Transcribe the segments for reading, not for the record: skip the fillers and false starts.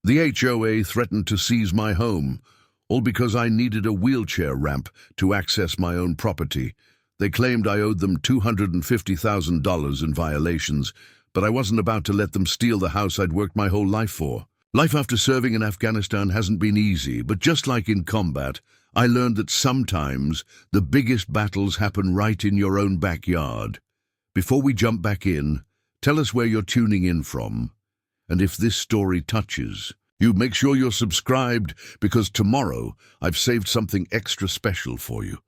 The HOA threatened to seize my home, all because I needed a wheelchair ramp to access my own property. They claimed I owed them $250,000 in violations, but I wasn't about to let them steal the house I'd worked my whole life for. Life after serving in Afghanistan hasn't been easy, but just like in combat, I learned that sometimes the biggest battles happen right in your own backyard. Before we jump back in, tell us where you're tuning in from. And if this story touches you, make sure you're subscribed, because tomorrow I've saved something extra special for you.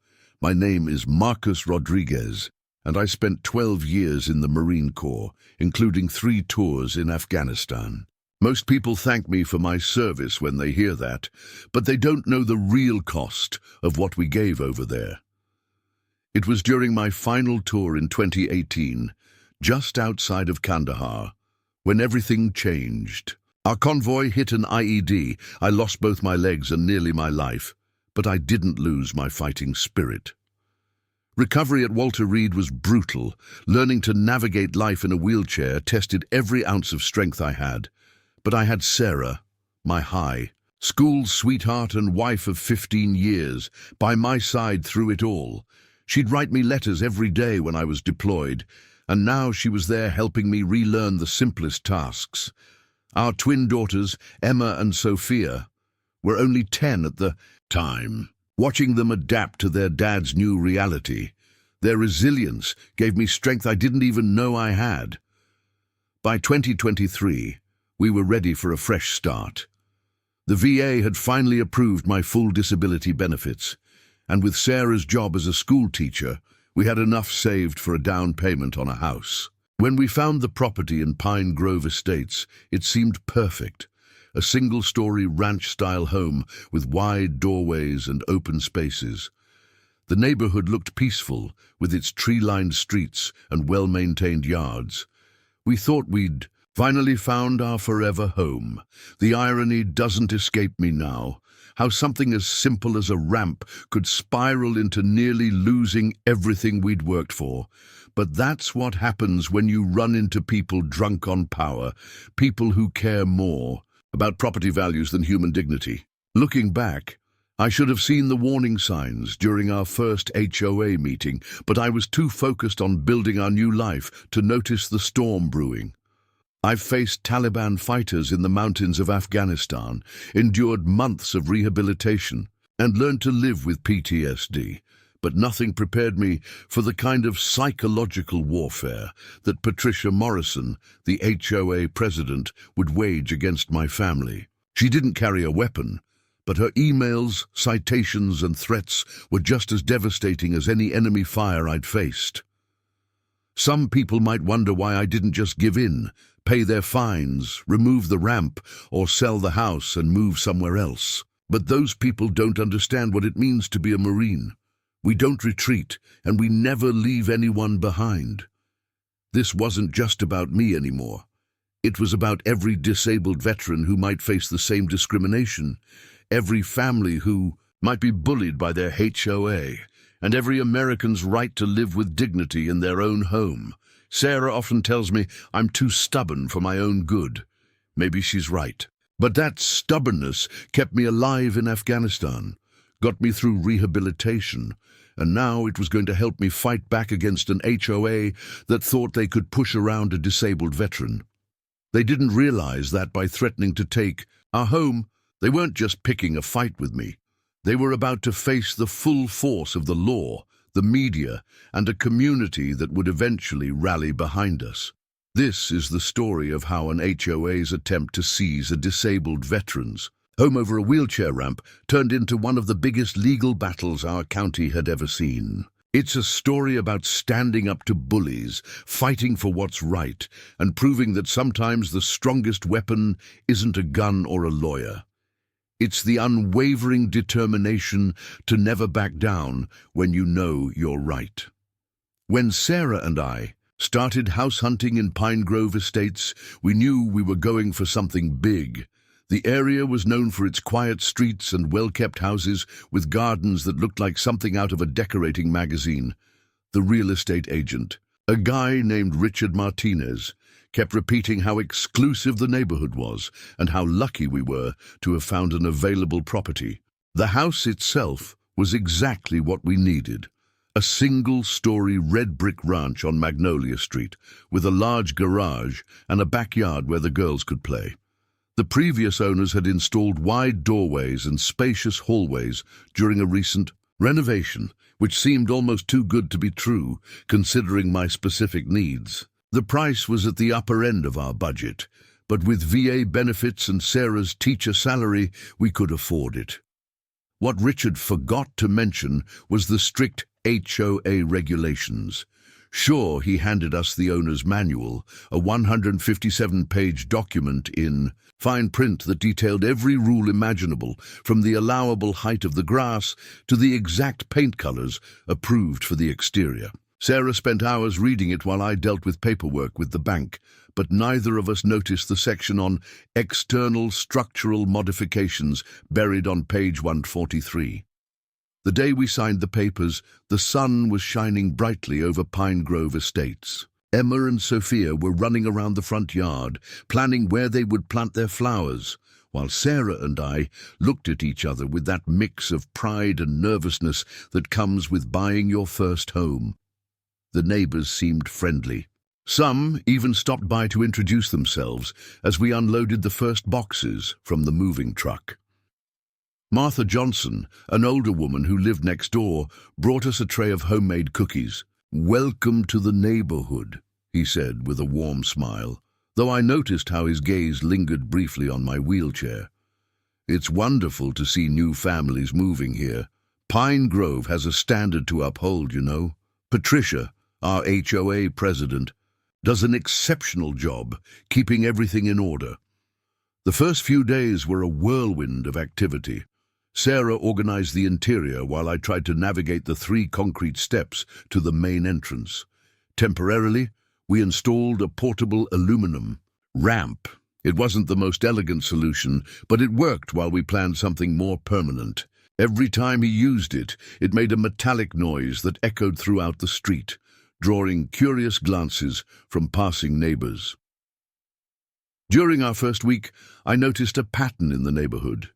My name is Marcus Rodriguez, and I spent 12 years in the Marine Corps, including 3 tours in Afghanistan. Most people thank me for my service when they hear that, but they don't know the real cost of what we gave over there. It was during my final tour in 2018, just outside of Kandahar, when everything changed. Our convoy hit an IED. I lost both my legs and nearly my life, but I didn't lose my fighting spirit. Recovery at Walter Reed was brutal. Learning to navigate life in a wheelchair tested every ounce of strength I had. But I had Sarah, my high school sweetheart and wife of 15 years, by my side through it all. She'd write me letters every day when I was deployed, and now she was there helping me relearn the simplest tasks. Our twin daughters, Emma and Sophia, were only 10 at the time. Watching them adapt to their dad's new reality, their resilience gave me strength I didn't even know I had. By 2023, we were ready for a fresh start. The VA had finally approved my full disability benefits, and with Sarah's job as a school teacher, we had enough saved for a down payment on a house. When we found the property in Pine Grove Estates, it seemed perfect. A single-story ranch-style home with wide doorways and open spaces. The neighborhood looked peaceful, with its tree-lined streets and well-maintained yards. We thought we'd finally found our forever home. The irony doesn't escape me now. How something as simple as a ramp could spiral into nearly losing everything we'd worked for. But that's what happens when you run into people drunk on power, people who care more about property values than human dignity. Looking back, I should have seen the warning signs during our first HOA meeting, but I was too focused on building our new life to notice the storm brewing. I've faced Taliban fighters in the mountains of Afghanistan, endured months of rehabilitation, and learned to live with PTSD. But nothing prepared me for the kind of psychological warfare that Patricia Morrison, the HOA president, would wage against my family. She didn't carry a weapon, but her emails, citations, and threats were just as devastating as any enemy fire I'd faced. Some people might wonder why I didn't just give in, pay their fines, remove the ramp, or sell the house and move somewhere else. But those people don't understand what it means to be a Marine. We don't retreat, and we never leave anyone behind. This wasn't just about me anymore. It was about every disabled veteran who might face the same discrimination, every family who might be bullied by their HOA, and every American's right to live with dignity in their own home. Sarah often tells me I'm too stubborn for my own good. Maybe she's right. But that stubbornness kept me alive in Afghanistan, got me through rehabilitation, and now it was going to help me fight back against an HOA that thought they could push around a disabled veteran. They didn't realize that by threatening to take our home, they weren't just picking a fight with me. They were about to face the full force of the law, the media, and a community that would eventually rally behind us. This is the story of how an HOA's attempt to seize a disabled veteran's home over a wheelchair ramp turned into one of the biggest legal battles our county had ever seen. It's a story about standing up to bullies, fighting for what's right, and proving that sometimes the strongest weapon isn't a gun or a lawyer. It's the unwavering determination to never back down when you know you're right. When Sarah and I started house hunting in Pine Grove Estates, we knew we were going for something big. The area was known for its quiet streets and well-kept houses with gardens that looked like something out of a decorating magazine. The real estate agent, a guy named Richard Martinez, kept repeating how exclusive the neighborhood was and how lucky we were to have found an available property. The house itself was exactly what we needed. A single-story red brick ranch on Magnolia Street, with a large garage and a backyard where the girls could play. The previous owners had installed wide doorways and spacious hallways during a recent renovation, which seemed almost too good to be true, considering my specific needs. The price was at the upper end of our budget, but with VA benefits and Sarah's teacher salary, we could afford it. What Richard forgot to mention was the strict HOA regulations. Sure, he handed us the owner's manual, a 157-page document in fine print that detailed every rule imaginable, from the allowable height of the grass to the exact paint colors approved for the exterior. Sarah spent hours reading it while I dealt with paperwork with the bank, but neither of us noticed the section on external structural modifications buried on page 143. The day we signed the papers, the sun was shining brightly over Pine Grove Estates. Emma and Sophia were running around the front yard, planning where they would plant their flowers, while Sarah and I looked at each other with that mix of pride and nervousness that comes with buying your first home. The neighbors seemed friendly. Some even stopped by to introduce themselves as we unloaded the first boxes from the moving truck. Martha Johnson, an older woman who lived next door, brought us a tray of homemade cookies. "Welcome to the neighborhood," he said with a warm smile, though I noticed how his gaze lingered briefly on my wheelchair. "It's wonderful to see new families moving here. Pine Grove has a standard to uphold, you know. Patricia, our HOA president, does an exceptional job keeping everything in order." The first few days were a whirlwind of activity. Sarah organized the interior while I tried to navigate the 3 concrete steps to the main entrance. Temporarily, we installed a portable aluminum ramp. It wasn't the most elegant solution, but it worked while we planned something more permanent. Every time he used it, it made a metallic noise that echoed throughout the street, drawing curious glances from passing neighbors. During our first week, I noticed a pattern in the neighborhood.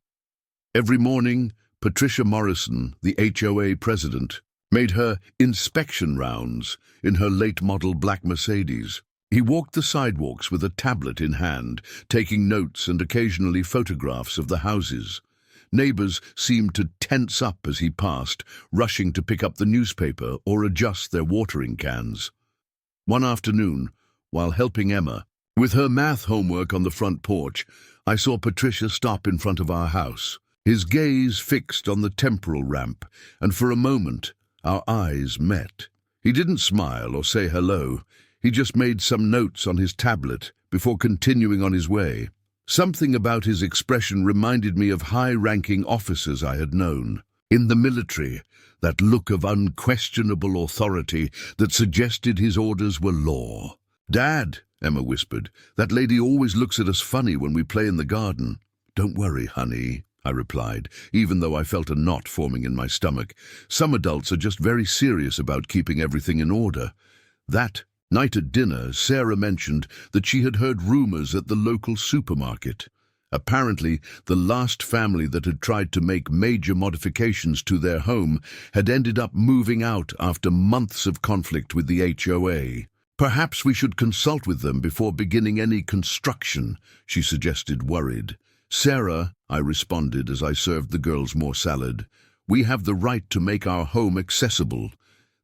Every morning, Patricia Morrison, the HOA president, made her inspection rounds in her late-model black Mercedes. He walked the sidewalks with a tablet in hand, taking notes and occasionally photographs of the houses. Neighbors seemed to tense up as he passed, rushing to pick up the newspaper or adjust their watering cans. One afternoon, while helping Emma with her math homework on the front porch, I saw Patricia stop in front of our house. His gaze fixed on the temporal ramp, and for a moment our eyes met. He didn't smile or say hello. He just made some notes on his tablet before continuing on his way. Something about his expression reminded me of high-ranking officers I had known. In the military, that look of unquestionable authority that suggested his orders were law. "Dad," Emma whispered, "that lady always looks at us funny when we play in the garden." "Don't worry, honey," I replied, even though I felt a knot forming in my stomach. Some adults are just very serious about keeping everything in order. That night at dinner, Sarah mentioned that she had heard rumors at the local supermarket. Apparently, the last family that had tried to make major modifications to their home had ended up moving out after months of conflict with the HOA. "Perhaps we should consult with them before beginning any construction," she suggested, worried. "Sarah," I responded as I served the girls more salad, "we have the right to make our home accessible.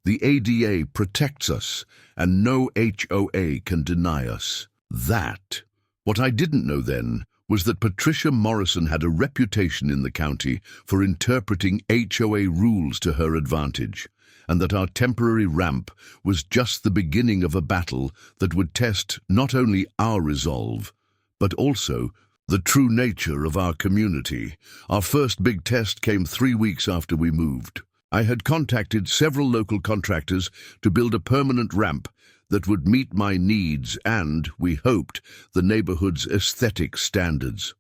The ADA protects us, and no HOA can deny us that." What I didn't know then was that Patricia Morrison had a reputation in the county for interpreting HOA rules to her advantage, and that our temporary ramp was just the beginning of a battle that would test not only our resolve, but also the true nature of our community. Our first big test came 3 weeks after we moved. I had contacted several local contractors to build a permanent ramp that would meet my needs and, we hoped, the neighborhood's aesthetic standards.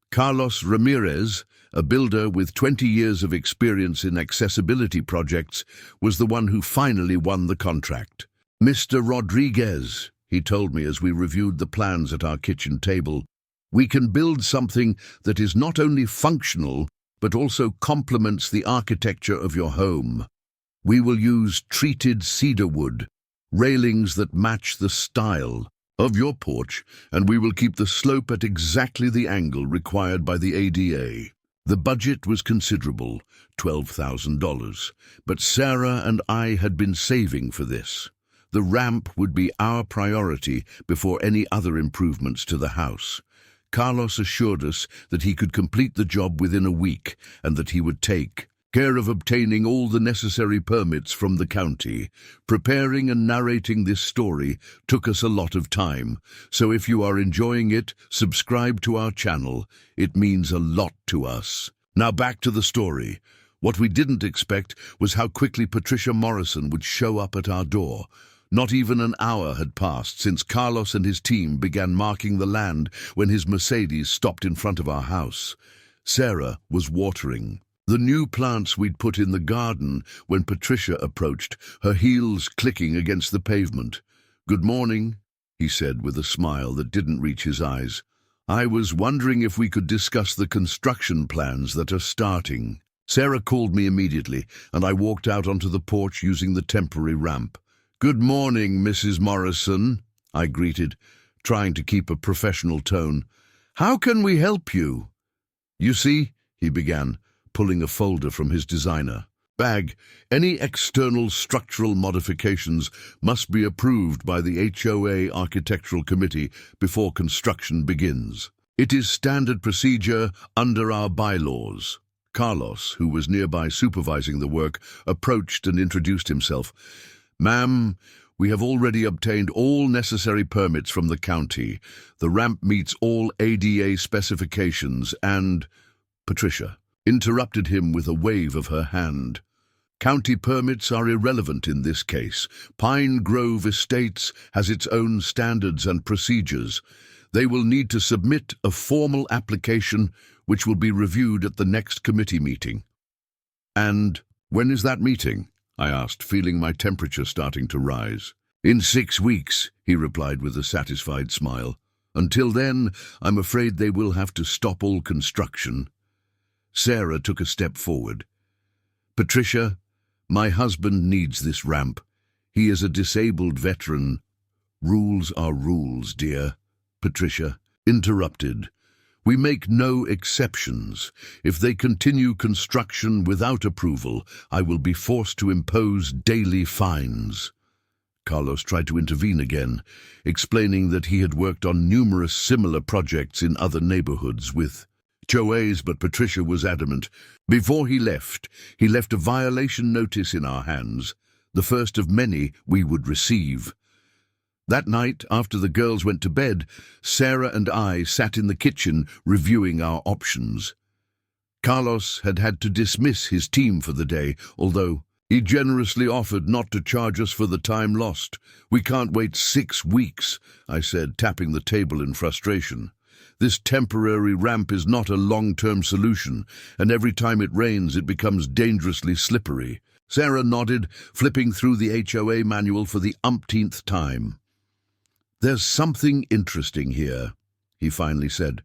Carlos Ramirez, a builder with 20 years of experience in accessibility projects, was the one who finally won the contract. "Mr. Rodriguez," he told me as we reviewed the plans at our kitchen table. "We can build something that is not only functional, but also complements the architecture of your home. We will use treated cedar wood, railings that match the style of your porch, and we will keep the slope at exactly the angle required by the ADA. The budget was considerable, $12,000, but Sarah and I had been saving for this. The ramp would be our priority before any other improvements to the house. Carlos assured us that he could complete the job within a week and that he would take care of obtaining all the necessary permits from the county. Preparing and narrating this story took us a lot of time, so if you are enjoying it, subscribe to our channel. It means a lot to us. Now back to the story. What we didn't expect was how quickly Patricia Morrison would show up at our door. Not even an hour had passed since Carlos and his team began marking the land when his Mercedes stopped in front of our house. Sarah was watering the new plants we'd put in the garden when Patricia approached, her heels clicking against the pavement. "Good morning," he said with a smile that didn't reach his eyes. "I was wondering if we could discuss the construction plans that are starting." Sarah called me immediately, and I walked out onto the porch using the temporary ramp. "Good morning, Mrs. Morrison," I greeted, trying to keep a professional tone. "How can we help you?" "You see," he began, pulling a folder from his designer bag, "any external structural modifications must be approved by the HOA Architectural Committee before construction begins. It is standard procedure under our bylaws." Carlos, who was nearby supervising the work, approached and introduced himself. "Ma'am, we have already obtained all necessary permits from the county. The ramp meets all ADA specifications and—" Patricia interrupted him with a wave of her hand. "County permits are irrelevant in this case. Pine Grove Estates has its own standards and procedures. They will need to submit a formal application which will be reviewed at the next committee meeting." "And when is that meeting?" I asked, feeling my temperature starting to rise. "In 6 weeks," he replied with a satisfied smile. "Until then, I'm afraid they will have to stop all construction." Sarah took a step forward. "Patricia, my husband needs this ramp. He is a disabled veteran." "Rules are rules, dear," Patricia interrupted. "We make no exceptions. If they continue construction without approval, I will be forced to impose daily fines." Carlos tried to intervene again, explaining that he had worked on numerous similar projects in other neighborhoods with HOAs, but Patricia was adamant. Before he left a violation notice in our hands, the first of many we would receive. That night, after the girls went to bed, Sarah and I sat in the kitchen reviewing our options. Carlos had had to dismiss his team for the day, although he generously offered not to charge us for the time lost. "We can't wait 6 weeks, I said, tapping the table in frustration. "This temporary ramp is not a long-term solution, and every time it rains it becomes dangerously slippery." Sarah nodded, flipping through the HOA manual for the umpteenth time. "There's something interesting here," he finally said.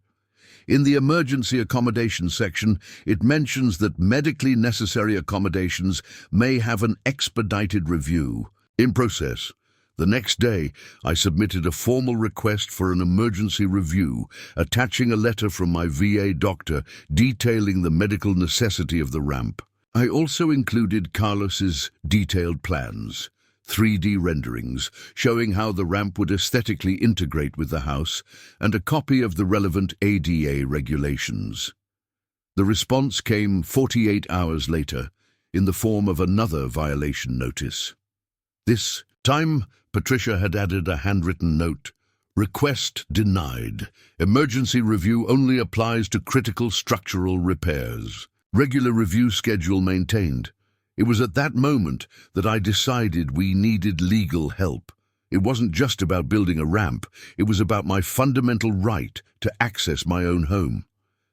"In the emergency accommodation section, it mentions that medically necessary accommodations may have an expedited review in process. The next day, I submitted a formal request for an emergency review, attaching a letter from my VA doctor detailing the medical necessity of the ramp. I also included Carlos's detailed plans, 3D renderings showing how the ramp would aesthetically integrate with the house, and a copy of the relevant ADA regulations. The response came 48 hours later, in the form of another violation notice. This time, Patricia had added a handwritten note. "Request denied. Emergency review only applies to critical structural repairs. Regular review schedule maintained." It was at that moment that I decided we needed legal help. It wasn't just about building a ramp, it was about my fundamental right to access my own home.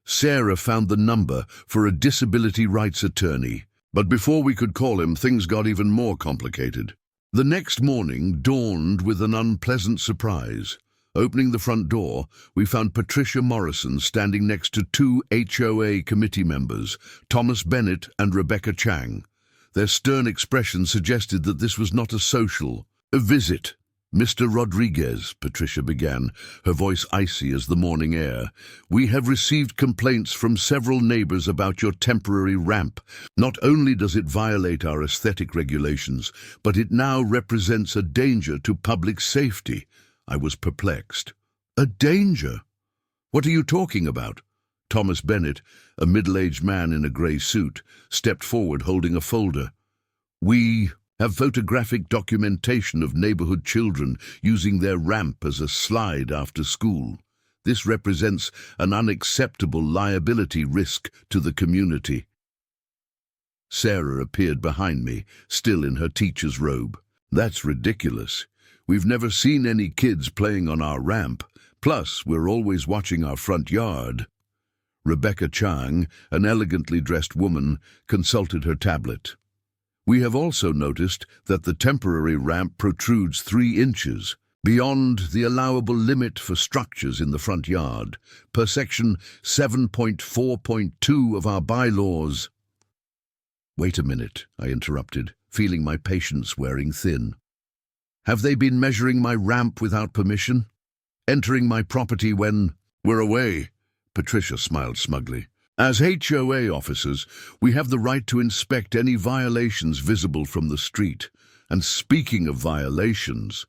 Sarah found the number for a disability rights attorney, but before we could call him, things got even more complicated. The next morning dawned with an unpleasant surprise. Opening the front door, we found Patricia Morrison standing next to two HOA committee members, Thomas Bennett and Rebecca Chang. Their stern expression suggested that this was not a social visit. "Mr. Rodriguez," Patricia began, her voice icy as the morning air, "we have received complaints from several neighbors about your temporary ramp. Not only does it violate our aesthetic regulations, but it now represents a danger to public safety." I was perplexed. "A danger? What are you talking about?" Thomas Bennett, a middle-aged man in a grey suit, stepped forward holding a folder. "We have photographic documentation of neighborhood children using their ramp as a slide after school. This represents an unacceptable liability risk to the community." Sarah appeared behind me, still in her teacher's robe. "That's ridiculous. We've never seen any kids playing on our ramp. Plus, we're always watching our front yard." Rebecca Chang, an elegantly dressed woman, consulted her tablet. "We have also noticed that the temporary ramp protrudes 3 inches, beyond the allowable limit for structures in the front yard, per section 7.4.2 of our bylaws." "Wait a minute," I interrupted, feeling my patience wearing thin. "Have they been measuring my ramp without permission? Entering my property when we're away?" Patricia smiled smugly. "As HOA officers, we have the right to inspect any violations visible from the street. And speaking of violations,"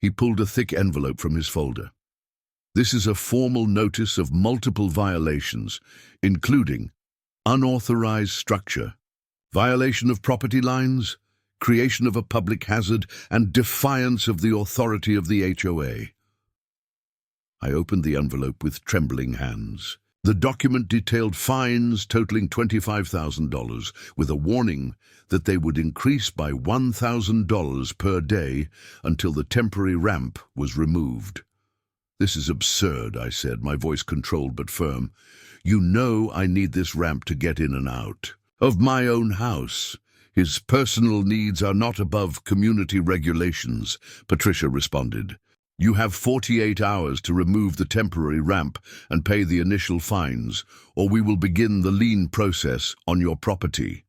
he pulled a thick envelope from his folder. "This is a formal notice of multiple violations, including unauthorized structure, violation of property lines, creation of a public hazard, and defiance of the authority of the HOA." I opened the envelope with trembling hands. The document detailed fines totaling $25,000, with a warning that they would increase by $1,000 per day until the temporary ramp was removed. "This is absurd," I said, my voice controlled but firm. "You know I need this ramp to get in and out of my own house. His personal needs are not above community regulations," Patricia responded. "You have 48 hours to remove the temporary ramp and pay the initial fines, or we will begin the lien process on your property."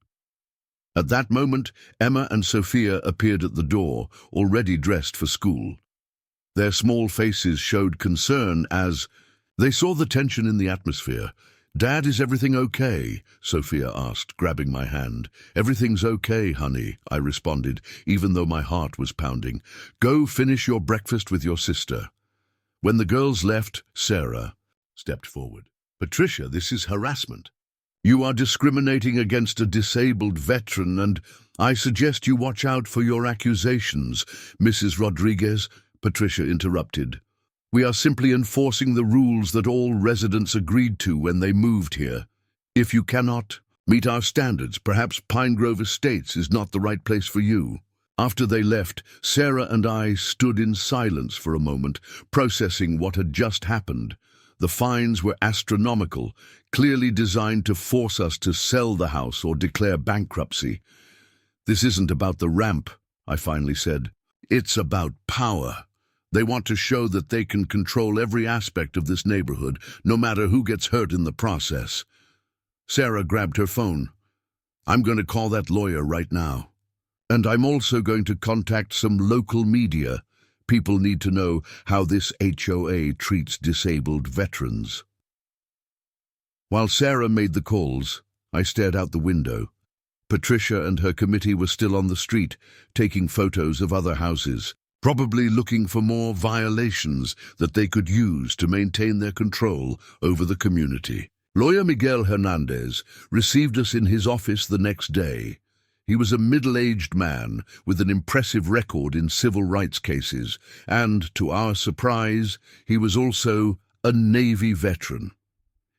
At that moment, Emma and Sophia appeared at the door, already dressed for school. Their small faces showed concern as they saw the tension in the atmosphere. "Dad, is everything okay?" Sophia asked, grabbing my hand. "Everything's okay, honey," I responded, even though my heart was pounding. "Go finish your breakfast with your sister." When the girls left, Sarah stepped forward. "Patricia, this is harassment. You are discriminating against a disabled veteran, and I suggest you watch out for your accusations." "Mrs. Rodriguez," Patricia interrupted, "we are simply enforcing the rules that all residents agreed to when they moved here. If you cannot meet our standards, perhaps Pine Grove Estates is not the right place for you." After they left, Sarah and I stood in silence for a moment, processing what had just happened. The fines were astronomical, clearly designed to force us to sell the house or declare bankruptcy. "This isn't about the ramp," I finally said. "It's about power. They want to show that they can control every aspect of this neighborhood, no matter who gets hurt in the process." Sarah grabbed her phone. "I'm going to call that lawyer right now. And I'm also going to contact some local media. People need to know how this HOA treats disabled veterans." While Sarah made the calls, I stared out the window. Patricia and her committee were still on the street, taking photos of other houses, probably looking for more violations that they could use to maintain their control over the community. Lawyer Miguel Hernandez received us in his office the next day. He was a middle-aged man with an impressive record in civil rights cases, and, to our surprise, he was also a Navy veteran.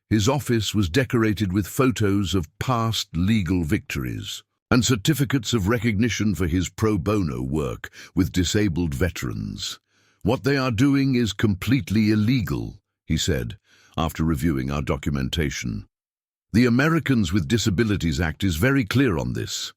His office was decorated with photos of past legal victories and certificates of recognition for his pro bono work with disabled veterans. "What they are doing is completely illegal," he said, after reviewing our documentation. "The Americans with Disabilities Act is very clear on this.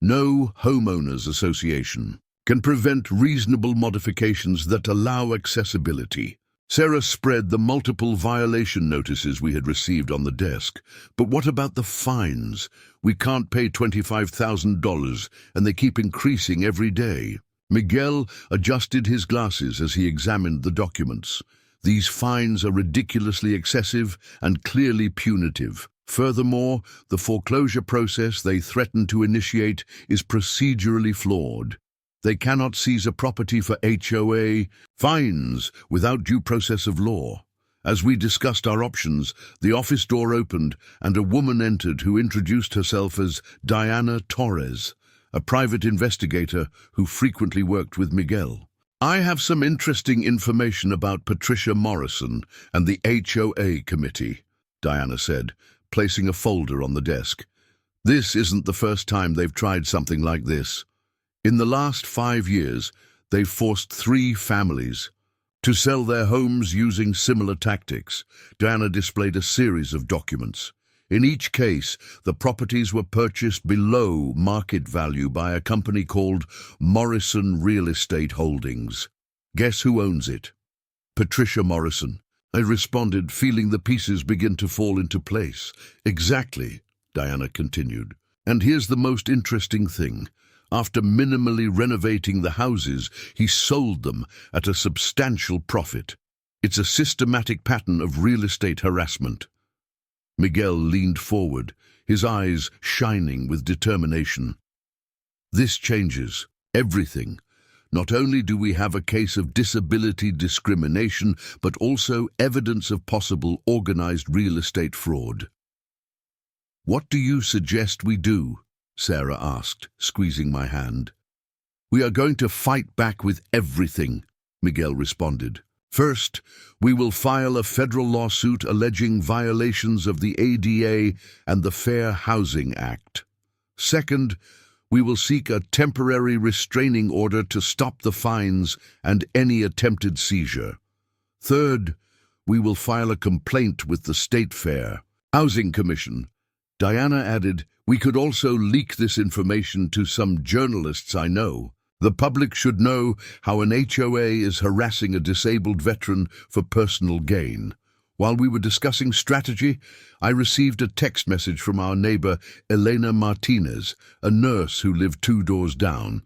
No homeowners association, can prevent reasonable modifications that allow accessibility. Sarah spread the multiple violation notices we had received on the desk. But what about the fines? We can't pay $25,000, and they keep increasing every day. Miguel adjusted his glasses as he examined the documents. These fines are ridiculously excessive and clearly punitive. Furthermore, the foreclosure process they threaten to initiate is procedurally flawed. They cannot seize a property for HOA fines without due process of law. As we discussed our options, the office door opened and a woman entered who introduced herself as Diana Torres, a private investigator who frequently worked with Miguel. I have some interesting information about Patricia Morrison and the HOA committee, Diana said, placing a folder on the desk. This isn't the first time they've tried something like this. In the last 5 years, they've forced 3 families to sell their homes using similar tactics. Diana displayed a series of documents. In each case, the properties were purchased below market value by a company called Morrison Real Estate Holdings. Guess who owns it? Patricia Morrison. I responded, feeling the pieces begin to fall into place. Exactly, Diana continued. And here's the most interesting thing. After minimally renovating the houses, he sold them at a substantial profit. It's a systematic pattern of real estate harassment. Miguel leaned forward, his eyes shining with determination. This changes everything. Not only do we have a case of disability discrimination, but also evidence of possible organized real estate fraud. What do you suggest we do? Sarah asked, squeezing my hand. We are going to fight back with everything, Miguel responded. First, we will file a federal lawsuit alleging violations of the ADA and the Fair Housing Act. Second, we will seek a temporary restraining order to stop the fines and any attempted seizure. Third, we will file a complaint with the State Fair Housing Commission. Diana added, we could also leak this information to some journalists I know. The public should know how an HOA is harassing a disabled veteran for personal gain. While we were discussing strategy, I received a text message from our neighbor, Elena Martinez, a nurse who lived 2 doors down.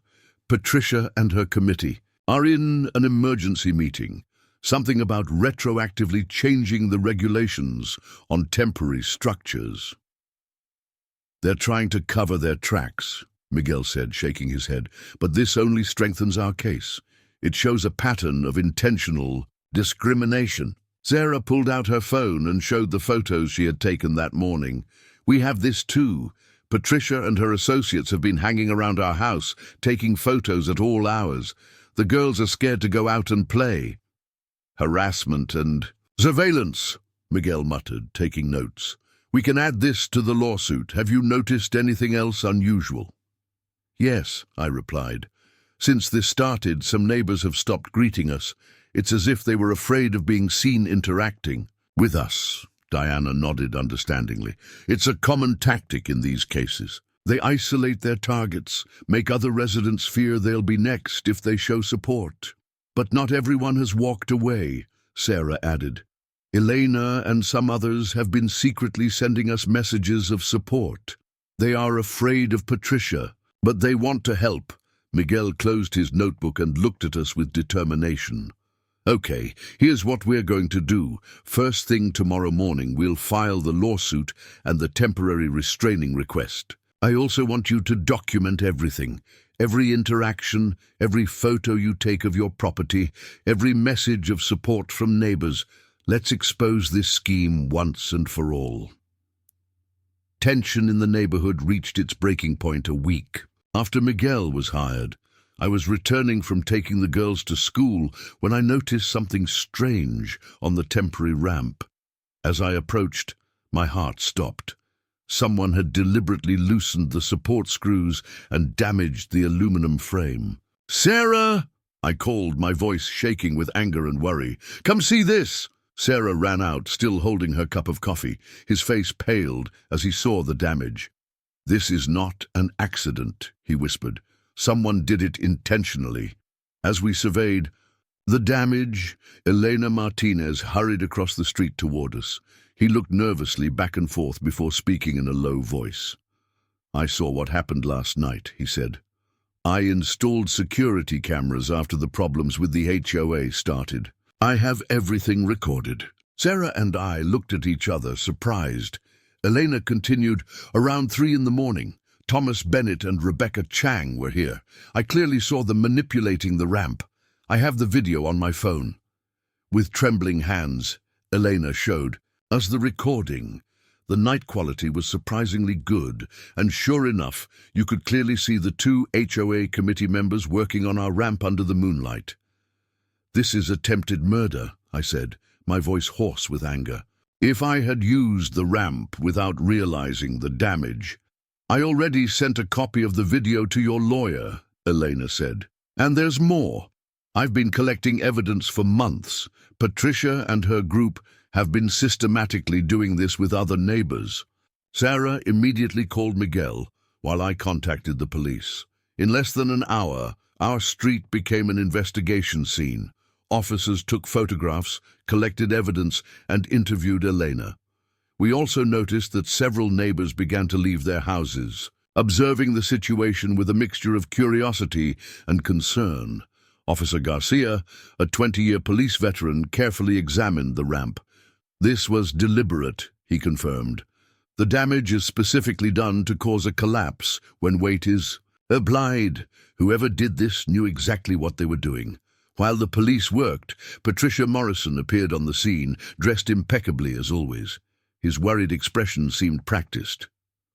Patricia and her committee are in an emergency meeting. Something about retroactively changing the regulations on temporary structures. They're trying to cover their tracks, Miguel said, shaking his head, but this only strengthens our case. It shows a pattern of intentional discrimination. Sarah pulled out her phone and showed the photos she had taken that morning. We have this too. Patricia and her associates have been hanging around our house, taking photos at all hours. The girls are scared to go out and play. Harassment and surveillance, Miguel muttered, taking notes. We can add this to the lawsuit. Have you noticed anything else unusual? Yes, I replied. Since this started, some neighbors have stopped greeting us. It's as if they were afraid of being seen interacting with us. Diana nodded understandingly. It's a common tactic in these cases. They isolate their targets, make other residents fear they'll be next if they show support. But not everyone has walked away, Sarah added. Elena and some others have been secretly sending us messages of support. They are afraid of Patricia, but they want to help. Miguel closed his notebook and looked at us with determination. Okay, here's what we're going to do. First thing tomorrow morning, we'll file the lawsuit and the temporary restraining request. I also want you to document everything. Every interaction, every photo you take of your property, every message of support from neighbors. Let's expose this scheme once and for all. Tension in the neighborhood reached its breaking point a week after Miguel was hired. I was returning from taking the girls to school when I noticed something strange on the temporary ramp. As I approached, my heart stopped. Someone had deliberately loosened the support screws and damaged the aluminum frame. "Sarah!" I called, my voice shaking with anger and worry. "Come see this!" Sarah ran out, still holding her cup of coffee. His face paled as he saw the damage. "This is not an accident," he whispered. Someone did it intentionally. As we surveyed the damage, Elena Martinez hurried across the street toward us. He looked nervously back and forth before speaking in a low voice. "I saw what happened last night," he said. "I installed security cameras after the problems with the HOA started. I have everything recorded." Sarah and I looked at each other, surprised. Elena continued, "Around 3 in the morning, Thomas Bennett and Rebecca Chang were here. I clearly saw them manipulating the ramp. I have the video on my phone." With trembling hands, Elena showed us the recording. The night quality was surprisingly good, and sure enough, you could clearly see the 2 HOA committee members working on our ramp under the moonlight. "This is attempted murder," I said, my voice hoarse with anger. "If I had used the ramp without realizing the damage—" "I already sent a copy of the video to your lawyer," Elena said. "And there's more. I've been collecting evidence for months. Patricia and her group have been systematically doing this with other neighbors." Sarah immediately called Miguel, while I contacted the police. In less than an hour, our street became an investigation scene. Officers took photographs, collected evidence, and interviewed Elena. We also noticed that several neighbors began to leave their houses, observing the situation with a mixture of curiosity and concern. Officer Garcia, a 20-year police veteran, carefully examined the ramp. "This was deliberate," he confirmed. "The damage is specifically done to cause a collapse when weight is applied. Whoever did this knew exactly what they were doing." While the police worked, Patricia Morrison appeared on the scene, dressed impeccably as always. His worried expression seemed practiced.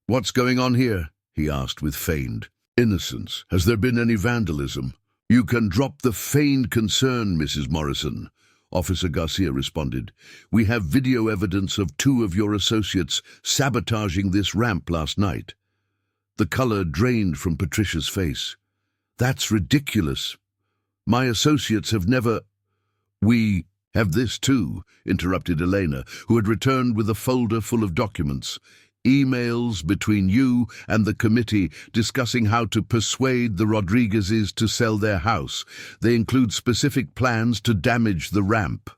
"What's going on here?" he asked with feigned innocence. "Has there been any vandalism?" "You can drop the feigned concern, Mrs. Morrison," Officer Garcia responded. "We have video evidence of 2 of your associates sabotaging this ramp last night." The color drained from Patricia's face. "That's ridiculous. My associates have never—" "We have this too," interrupted Elena, who had returned with a folder full of documents. "Emails between you and the committee discussing how to persuade the Rodriguezes to sell their house. They include specific plans to damage the ramp."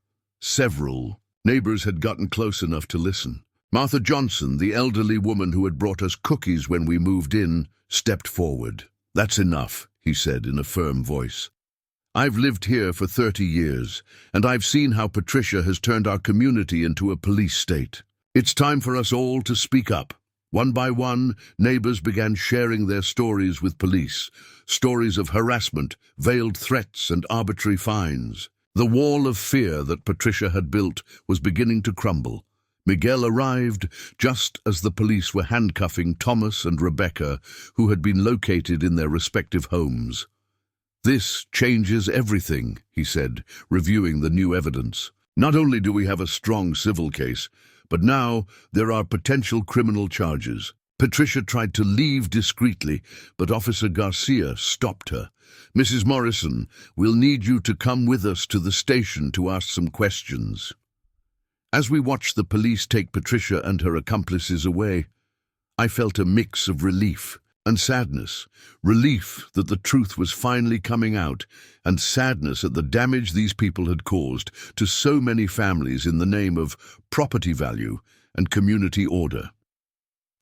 Several neighbors had gotten close enough to listen. Martha Johnson, the elderly woman who had brought us cookies when we moved in, stepped forward. "That's enough," he said in a firm voice. "I've lived here for 30 years, and I've seen how Patricia has turned our community into a police state. It's time for us all to speak up." One by one, neighbors began sharing their stories with police, stories of harassment, veiled threats, and arbitrary fines. The wall of fear that Patricia had built was beginning to crumble. Miguel arrived just as the police were handcuffing Thomas and Rebecca, who had been located in their respective homes. "This changes everything," he said, reviewing the new evidence. "Not only do we have a strong civil case, but now there are potential criminal charges." Patricia tried to leave discreetly, but Officer Garcia stopped her. "Mrs. Morrison, we'll need you to come with us to the station to ask some questions." As we watched the police take Patricia and her accomplices away, I felt a mix of relief and sadness. Relief that the truth was finally coming out, and sadness at the damage these people had caused to so many families in the name of property value and community order.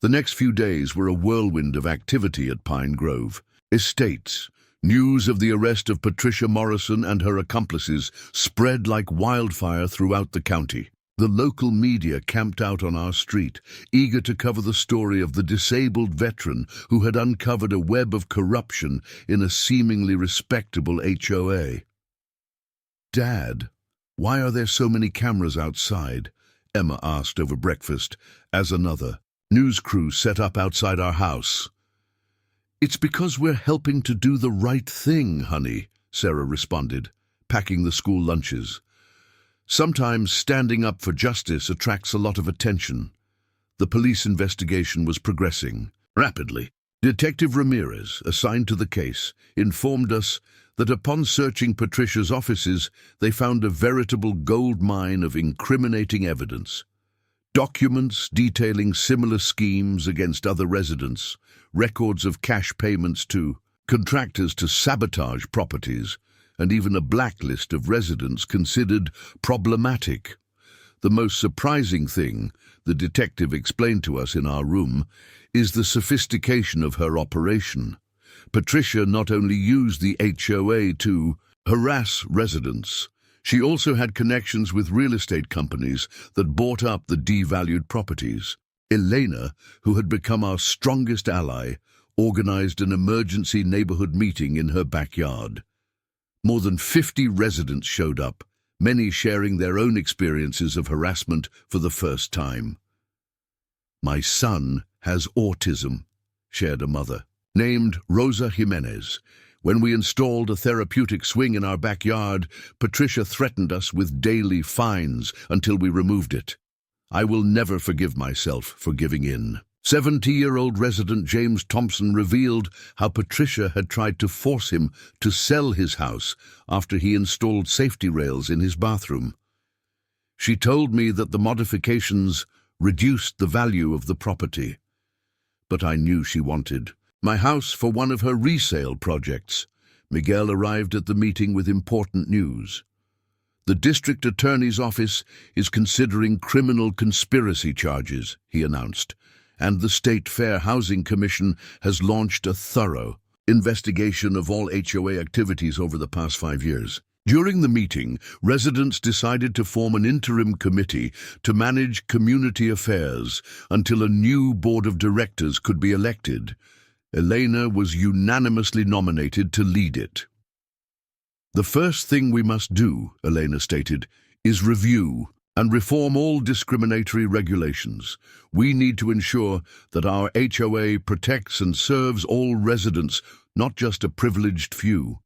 The next few days were a whirlwind of activity at Pine Grove. Estates. News of the arrest of Patricia Morrison and her accomplices spread like wildfire throughout the county. The local media camped out on our street, eager to cover the story of the disabled veteran who had uncovered a web of corruption in a seemingly respectable HOA. "Dad, why are there so many cameras outside?" Emma asked over breakfast, as another news crew set up outside our house. "It's because we're helping to do the right thing, honey," Sarah responded, packing the school lunches. "Sometimes standing up for justice attracts a lot of attention." The police investigation was progressing rapidly. Detective Ramirez, assigned to the case, informed us that upon searching Patricia's offices, they found a veritable gold mine of incriminating evidence. Documents detailing similar schemes against other residents, records of cash payments to contractors to sabotage properties, and even a blacklist of residents considered problematic. The most surprising thing, the detective explained to us in our room, is the sophistication of her operation. Patricia not only used the HOA to harass residents, she also had connections with real estate companies that bought up the devalued properties. Elena, who had become our strongest ally, organized an emergency neighborhood meeting in her backyard. More than 50 residents showed up, many sharing their own experiences of harassment for the first time. "My son has autism," shared a mother, named Rosa Jimenez. "When we installed a therapeutic swing in our backyard, Patricia threatened us with daily fines until we removed it. I will never forgive myself for giving in." 70-year-old resident James Thompson revealed how Patricia had tried to force him to sell his house after he installed safety rails in his bathroom. "She told me that the modifications reduced the value of the property. But I knew she wanted my house for one of her resale projects." Miguel arrived at the meeting with important news. "The district attorney's office is considering criminal conspiracy charges," he announced, "and the State Fair Housing Commission has launched a thorough investigation of all HOA activities over the past 5 years. During the meeting, residents decided to form an interim committee to manage community affairs until a new board of directors could be elected. Elena was unanimously nominated to lead it. "The first thing we must do," Elena stated, "is review and reform all discriminatory regulations. We need to ensure that our HOA protects and serves all residents, not just a privileged few."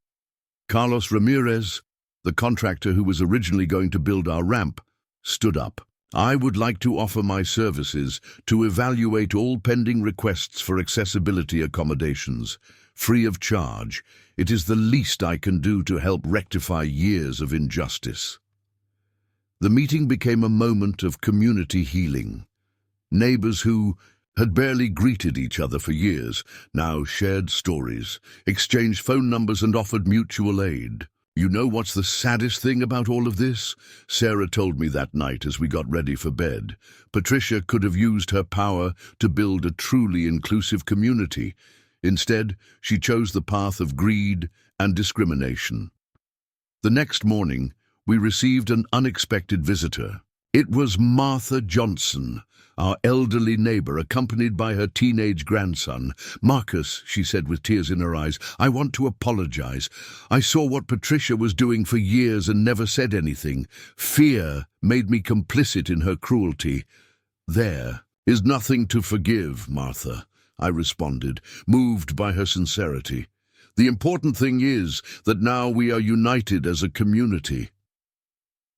Carlos Ramirez, the contractor who was originally going to build our ramp, stood up. "I would like to offer my services to evaluate all pending requests for accessibility accommodations, free of charge. It is the least I can do to help rectify years of injustice." The meeting became a moment of community healing. Neighbors who had barely greeted each other for years now shared stories, exchanged phone numbers, and offered mutual aid. "You know what's the saddest thing about all of this?" Sarah told me that night as we got ready for bed. "Patricia could have used her power to build a truly inclusive community. Instead, she chose the path of greed and discrimination." The next morning, we received an unexpected visitor. It was Martha Johnson, our elderly neighbor, accompanied by her teenage grandson. "Marcus," she said with tears in her eyes, "I want to apologize. I saw what Patricia was doing for years and never said anything. Fear made me complicit in her cruelty." "There is nothing to forgive, Martha," I responded, moved by her sincerity. "The important thing is that now we are united as a community."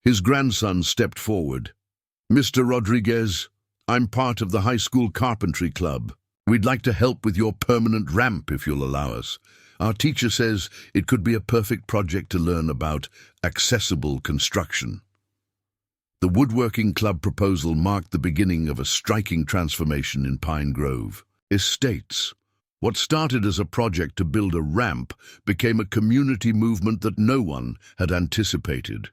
His grandson stepped forward. "Mr. Rodriguez, I'm part of the high school carpentry club. We'd like to help with your permanent ramp if you'll allow us. Our teacher says it could be a perfect project to learn about accessible construction." The woodworking club proposal marked the beginning of a striking transformation in Pine Grove Estates. What started as a project to build a ramp became a community movement that no one had anticipated.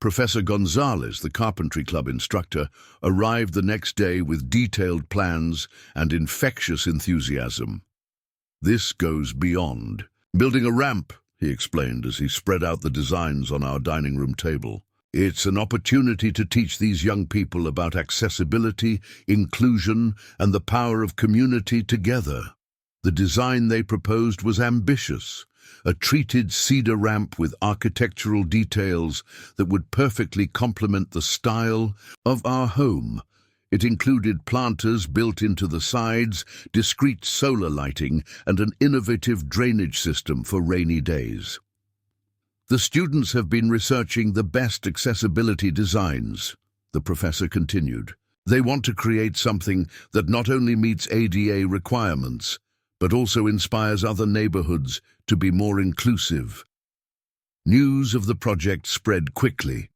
Professor Gonzalez, the carpentry club instructor, arrived the next day with detailed plans and infectious enthusiasm. "This goes beyond building a ramp," he explained as he spread out the designs on our dining room table. "It's an opportunity to teach these young people about accessibility, inclusion, and the power of community together." The design they proposed was ambitious. A treated cedar ramp with architectural details that would perfectly complement the style of our home. It included planters built into the sides, discreet solar lighting, and an innovative drainage system for rainy days. "The students have been researching the best accessibility designs," the professor continued. "They want to create something that not only meets ADA requirements, but also inspires other neighborhoods to be more inclusive." News of the project spread quickly.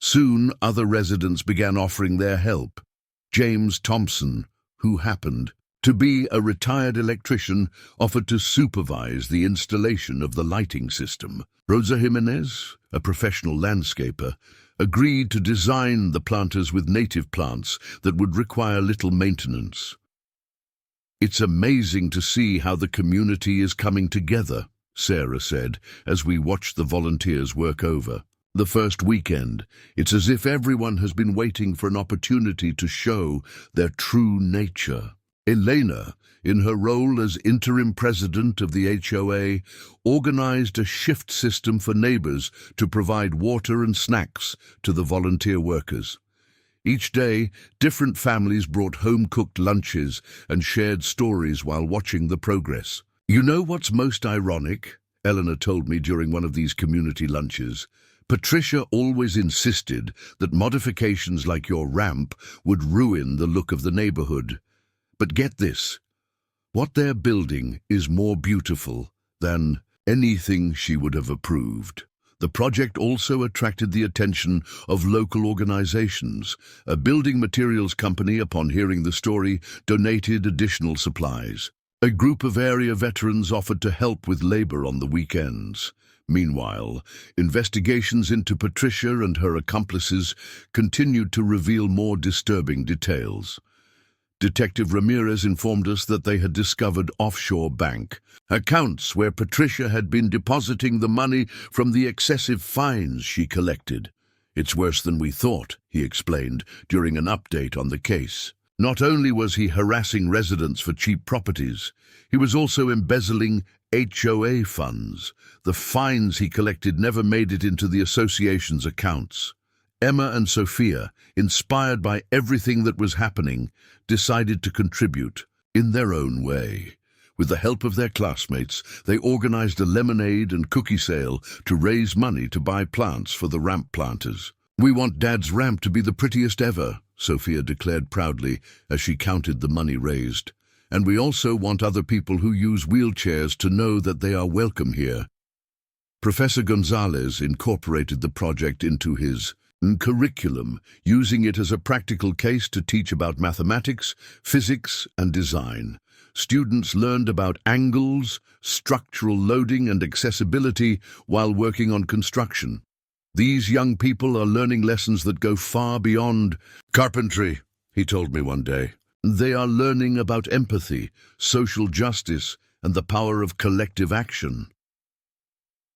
Soon, other residents began offering their help. James Thompson, who happened to be a retired electrician, offered to supervise the installation of the lighting system. Rosa Jimenez, a professional landscaper, agreed to design the planters with native plants that would require little maintenance. "It's amazing to see how the community is coming together," Sarah said, as we watched the volunteers work over. "The first weekend, it's as if everyone has been waiting for an opportunity to show their true nature." Elena, in her role as interim president of the HOA, organized a shift system for neighbors to provide water and snacks to the volunteer workers. Each day, different families brought home-cooked lunches and shared stories while watching the progress. "You know what's most ironic?" Eleanor told me during one of these community lunches. "Patricia always insisted that modifications like your ramp would ruin the look of the neighborhood. But get this, what they're building is more beautiful than anything she would have approved." The project also attracted the attention of local organizations. A building materials company, upon hearing the story, donated additional supplies. A group of area veterans offered to help with labor on the weekends. Meanwhile, investigations into Patricia and her accomplices continued to reveal more disturbing details. Detective Ramirez informed us that they had discovered offshore bank accounts where Patricia had been depositing the money from the excessive fines she collected. "It's worse than we thought," he explained during an update on the case. Not only was he harassing residents for cheap properties, he was also embezzling HOA funds. The fines he collected never made it into the association's accounts. Emma and Sophia, inspired by everything that was happening, decided to contribute in their own way. With the help of their classmates, they organized a lemonade and cookie sale to raise money to buy plants for the ramp planters. "We want Dad's ramp to be the prettiest ever," Sophia declared proudly as she counted the money raised. "And we also want other people who use wheelchairs to know that they are welcome here." Professor Gonzalez incorporated the project into his curriculum, using it as a practical case to teach about mathematics, physics, and design. Students learned about angles, structural loading, and accessibility while working on construction. "These young people are learning lessons that go far beyond carpentry," he told me one day. "They are learning about empathy, social justice, and the power of collective action."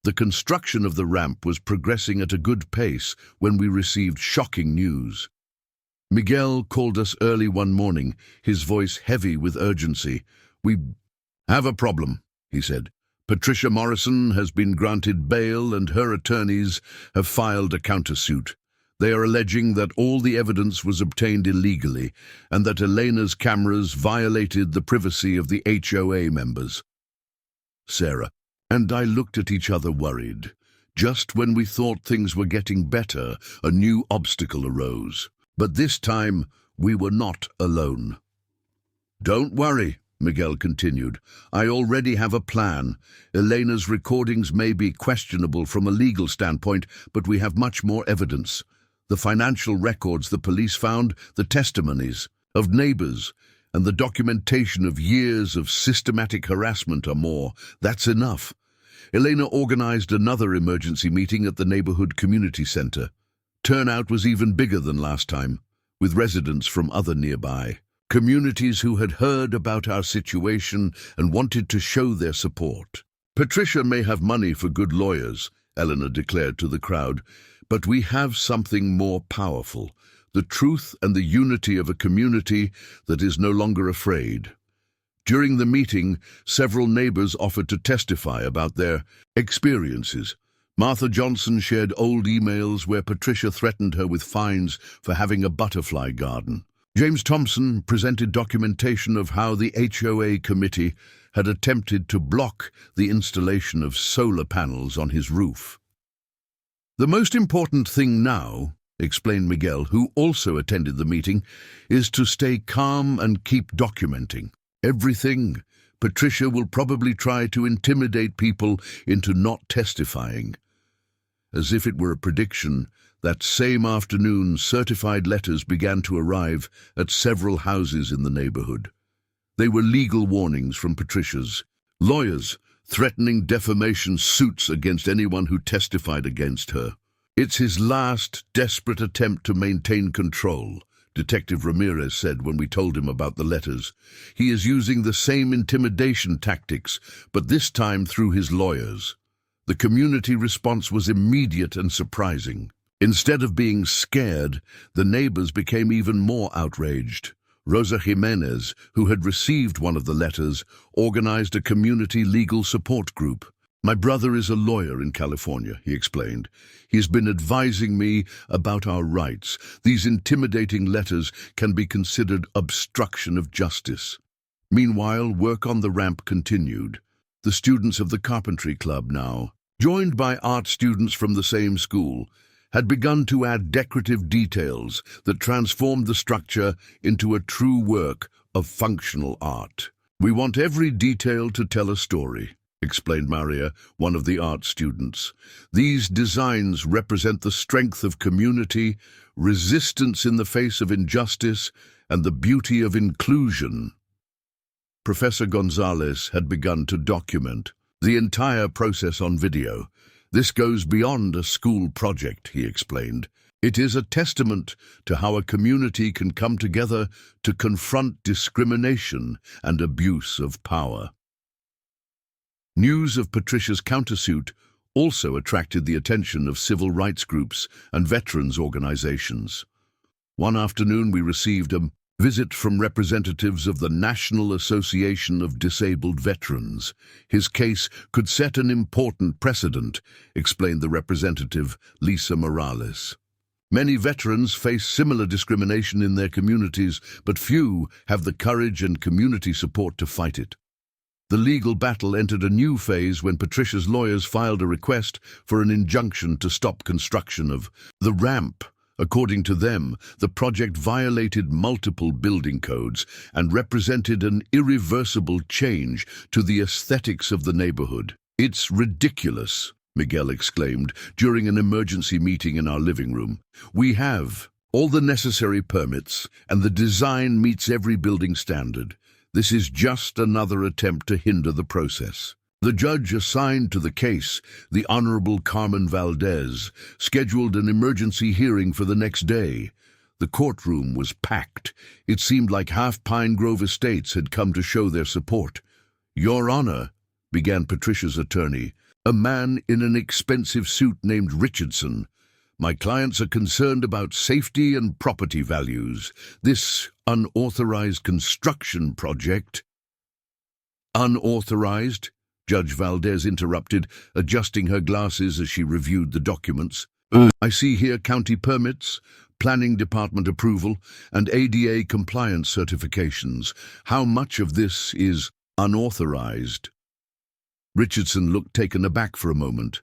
The construction of the ramp was progressing at a good pace when we received shocking news. Miguel called us early one morning, his voice heavy with urgency. "We have a problem," he said. "Patricia Morrison has been granted bail and her attorneys have filed a countersuit. They are alleging that all the evidence was obtained illegally and that Elena's cameras violated the privacy of the HOA members." Sarah and I looked at each other worried. Just when we thought things were getting better, a new obstacle arose. But this time, we were not alone. "Don't worry," Miguel continued. "I already have a plan. Elena's recordings may be questionable from a legal standpoint, but we have much more evidence. The financial records the police found, the testimonies of neighbors, and the documentation of years of systematic harassment are more. That's enough." Elena organized another emergency meeting at the neighborhood community center. Turnout was even bigger than last time, with residents from other nearby communities who had heard about our situation and wanted to show their support. "Patricia may have money for good lawyers," Eleanor declared to the crowd, "but we have something more powerful, the truth and the unity of a community that is no longer afraid." During the meeting, several neighbors offered to testify about their experiences. Martha Johnson shared old emails where Patricia threatened her with fines for having a butterfly garden. James Thompson presented documentation of how the HOA committee had attempted to block the installation of solar panels on his roof. "The most important thing now," explained Miguel, who also attended the meeting, "is to stay calm and keep documenting everything. Patricia will probably try to intimidate people into not testifying." As if it were a prediction, that same afternoon certified letters began to arrive at several houses in the neighborhood. They were legal warnings from Patricia's lawyers, threatening defamation suits against anyone who testified against her. "It's his last, desperate attempt to maintain control," Detective Ramirez said when we told him about the letters. "He is using the same intimidation tactics, but this time through his lawyers." The community response was immediate and surprising. Instead of being scared, the neighbors became even more outraged. Rosa Jimenez, who had received one of the letters, organized a community legal support group. "My brother is a lawyer in California," he explained. "He's been advising me about our rights. These intimidating letters can be considered obstruction of justice." Meanwhile, work on the ramp continued. The students of the Carpentry Club now, joined by art students from the same school, had begun to add decorative details that transformed the structure into a true work of functional art. "We want every detail to tell a story," explained Maria, one of the art students. "These designs represent the strength of community, resistance in the face of injustice, and the beauty of inclusion." Professor Gonzalez had begun to document the entire process on video. "This goes beyond a school project," he explained. "It is a testament to how a community can come together to confront discrimination and abuse of power." News of Patricia's countersuit also attracted the attention of civil rights groups and veterans organizations. One afternoon we received a visit from representatives of the National Association of Disabled Veterans. "His case could set an important precedent," explained the representative, Lisa Morales. "Many veterans face similar discrimination in their communities, but few have the courage and community support to fight it." The legal battle entered a new phase when Patricia's lawyers filed a request for an injunction to stop construction of the ramp. According to them, the project violated multiple building codes and represented an irreversible change to the aesthetics of the neighborhood. "It's ridiculous," Miguel exclaimed during an emergency meeting in our living room. "We have all the necessary permits, and the design meets every building standard. This is just another attempt to hinder the process." The judge assigned to the case, the Honorable Carmen Valdez, scheduled an emergency hearing for the next day. The courtroom was packed. It seemed like half Pine Grove Estates had come to show their support. "Your Honor," began Patricia's attorney, a man in an expensive suit named Richardson, "my clients are concerned about safety and property values. This unauthorized construction project—" "Unauthorized?" Judge Valdez interrupted, adjusting her glasses as she reviewed the documents. "I see here county permits, planning department approval, and ADA compliance certifications. How much of this is unauthorized?" Richardson looked taken aback for a moment.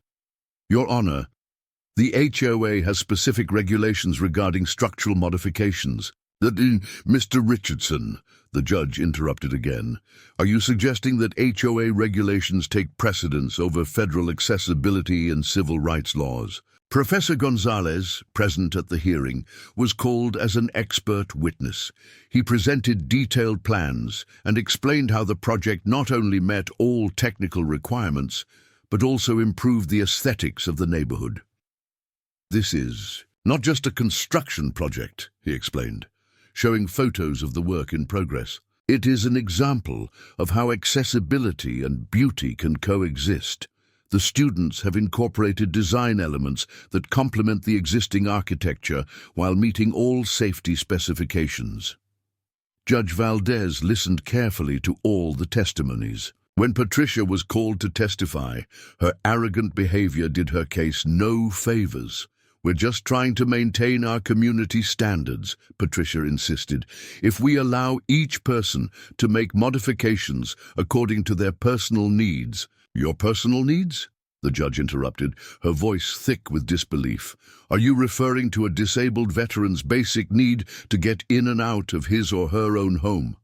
"Your Honor, the HOA has specific regulations regarding structural modifications." "Mr. Richardson," the judge interrupted again, "are you suggesting that HOA regulations take precedence over federal accessibility and civil rights laws?" Professor Gonzalez, present at the hearing, was called as an expert witness. He presented detailed plans and explained how the project not only met all technical requirements, but also improved the aesthetics of the neighborhood. "This is not just a construction project," he explained, showing photos of the work in progress. "It is an example of how accessibility and beauty can coexist. The students have incorporated design elements that complement the existing architecture while meeting all safety specifications." Judge Valdez listened carefully to all the testimonies. When Patricia was called to testify, her arrogant behavior did her case no favors. "We're just trying to maintain our community standards," Patricia insisted. "If we allow each person to make modifications according to their personal needs—" "Your personal needs?" the judge interrupted, her voice thick with disbelief. "Are you referring to a disabled veteran's basic need to get in and out of his or her own home?"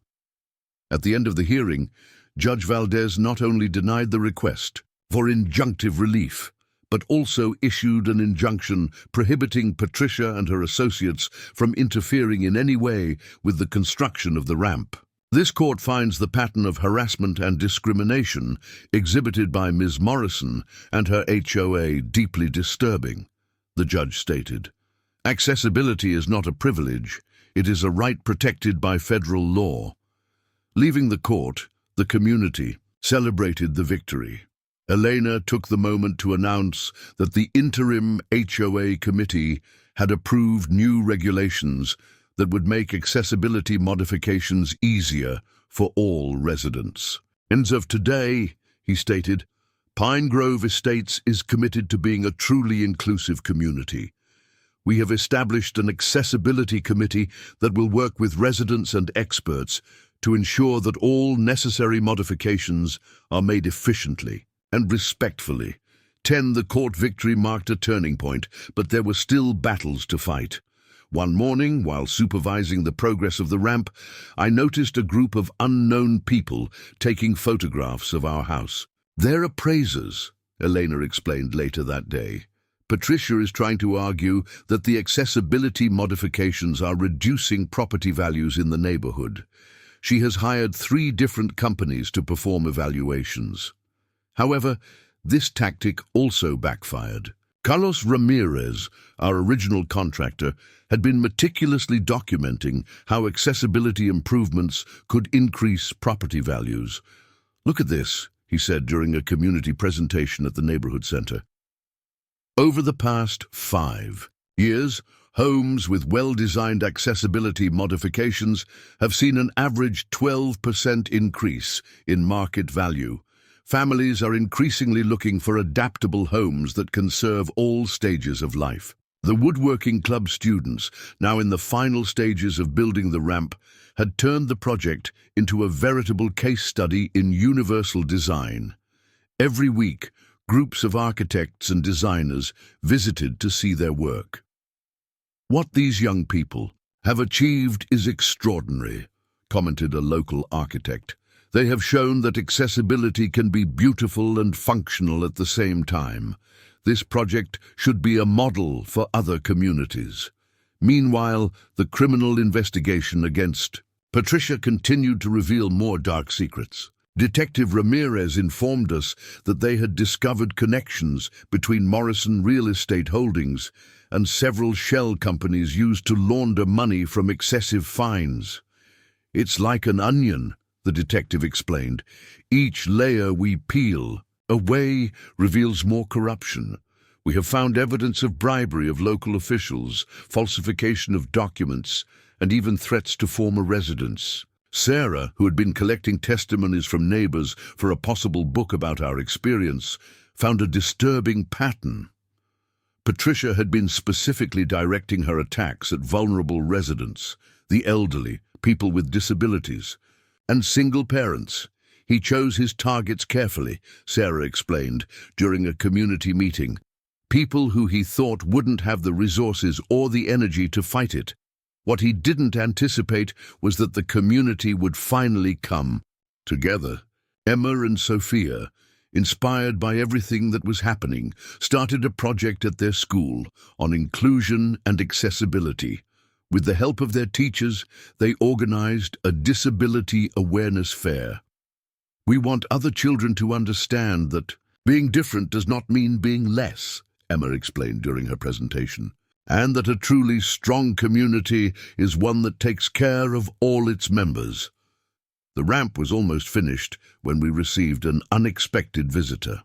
At the end of the hearing, Judge Valdez not only denied the request for injunctive relief, but also issued an injunction prohibiting Patricia and her associates from interfering in any way with the construction of the ramp. This court finds the pattern of harassment and discrimination exhibited by Ms. Morrison and her HOA deeply disturbing, the judge stated. Accessibility is not a privilege, it is a right protected by federal law. Leaving the court, the community celebrated the victory. Elena took the moment to announce that the interim HOA committee had approved new regulations that would make accessibility modifications easier for all residents. As of today, he stated, Pine Grove Estates is committed to being a truly inclusive community. We have established an accessibility committee that will work with residents and experts to ensure that all necessary modifications are made efficiently and respectfully. The court victory marked a turning point, but there were still battles to fight. One morning, while supervising the progress of the ramp, I noticed a group of unknown people taking photographs of our house. They're appraisers, Elena explained later that day. Patricia is trying to argue that the accessibility modifications are reducing property values in the neighborhood. She has hired 3 different companies to perform evaluations. However, this tactic also backfired. Carlos Ramirez, our original contractor, had been meticulously documenting how accessibility improvements could increase property values. Look at this, he said during a community presentation at the neighborhood center. Over the past 5 years, homes with well-designed accessibility modifications have seen an average 12% increase in market value. Families are increasingly looking for adaptable homes that can serve all stages of life. The woodworking club students, now in the final stages of building the ramp, had turned the project into a veritable case study in universal design. Every week, groups of architects and designers visited to see their work. What these young people have achieved is extraordinary, commented a local architect. They have shown that accessibility can be beautiful and functional at the same time. This project should be a model for other communities. Meanwhile, the criminal investigation against Patricia continued to reveal more dark secrets. Detective Ramirez informed us that they had discovered connections between Morrison Real Estate Holdings and several shell companies used to launder money from excessive fines. It's like an onion, the detective explained. Each layer we peel away reveals more corruption. We have found evidence of bribery of local officials, falsification of documents, and even threats to former residents. Sarah, who had been collecting testimonies from neighbors for a possible book about our experience, found a disturbing pattern. Patricia had been specifically directing her attacks at vulnerable residents, the elderly, people with disabilities, and single parents. He chose his targets carefully, Sarah explained, during a community meeting. People who he thought wouldn't have the resources or the energy to fight it. What he didn't anticipate was that the community would finally come together. Emma and Sophia, inspired by everything that was happening, started a project at their school on inclusion and accessibility. With the help of their teachers, they organized a disability awareness fair. We want other children to understand that being different does not mean being less, Emma explained during her presentation, and that a truly strong community is one that takes care of all its members. The ramp was almost finished when we received an unexpected visitor.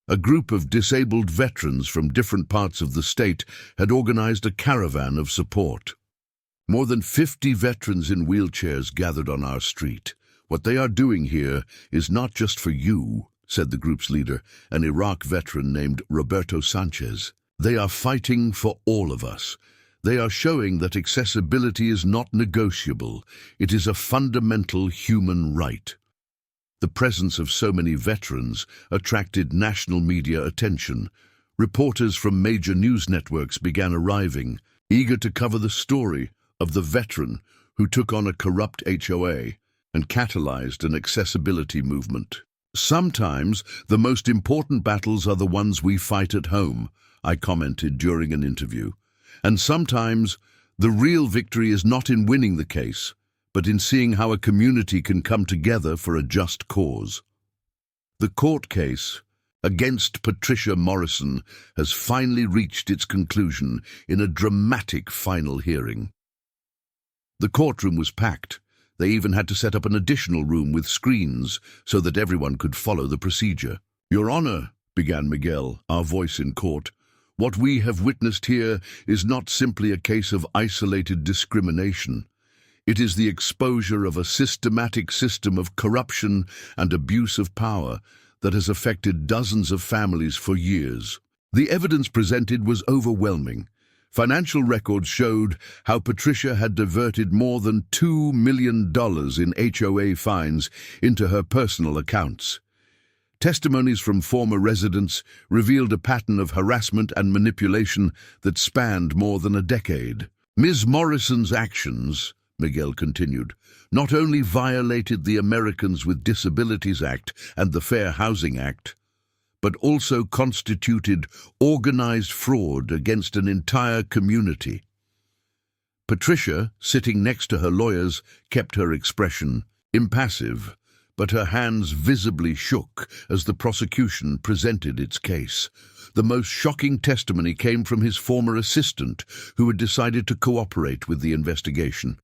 A group of disabled veterans from different parts of the state had organized a caravan of support. More than 50 veterans in wheelchairs gathered on our street. What they are doing here is not just for you, said the group's leader, an Iraq veteran named Roberto Sanchez. They are fighting for all of us. They are showing that accessibility is not negotiable. It is a fundamental human right. The presence of so many veterans attracted national media attention. Reporters from major news networks began arriving, eager to cover the story of the veteran who took on a corrupt HOA and catalyzed an accessibility movement. Sometimes the most important battles are the ones we fight at home, I commented during an interview. And sometimes the real victory is not in winning the case, but in seeing how a community can come together for a just cause. The court case against Patricia Morrison has finally reached its conclusion in a dramatic final hearing. The courtroom was packed. They even had to set up an additional room with screens so that everyone could follow the procedure. "Your Honor," began Miguel, our voice in court, "what we have witnessed here is not simply a case of isolated discrimination. It is the exposure of a systematic system of corruption and abuse of power that has affected dozens of families for years. The evidence presented was overwhelming. Financial records showed how Patricia had diverted more than $2 million in HOA fines into her personal accounts. Testimonies from former residents revealed a pattern of harassment and manipulation that spanned more than a decade. Ms. Morrison's actions, Miguel continued, not only violated the Americans with Disabilities Act and the Fair Housing Act, but also constituted organized fraud against an entire community. Patricia, sitting next to her lawyers, kept her expression impassive, but her hands visibly shook as the prosecution presented its case. The most shocking testimony came from his former assistant, who had decided to cooperate with the investigation.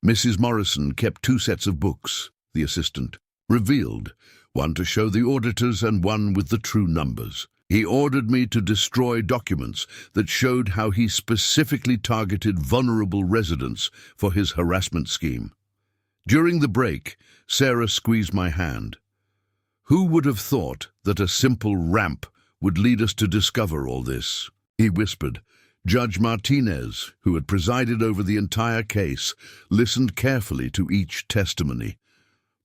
"Mrs. Morrison kept 2 sets of books," the assistant revealed, one to show the auditors and one with the true numbers. "He ordered me to destroy documents that showed how he specifically targeted vulnerable residents for his harassment scheme." During the break, Sarah squeezed my hand. "Who would have thought that a simple ramp would lead us to discover all this?" he whispered. Judge Martinez, who had presided over the entire case, listened carefully to each testimony.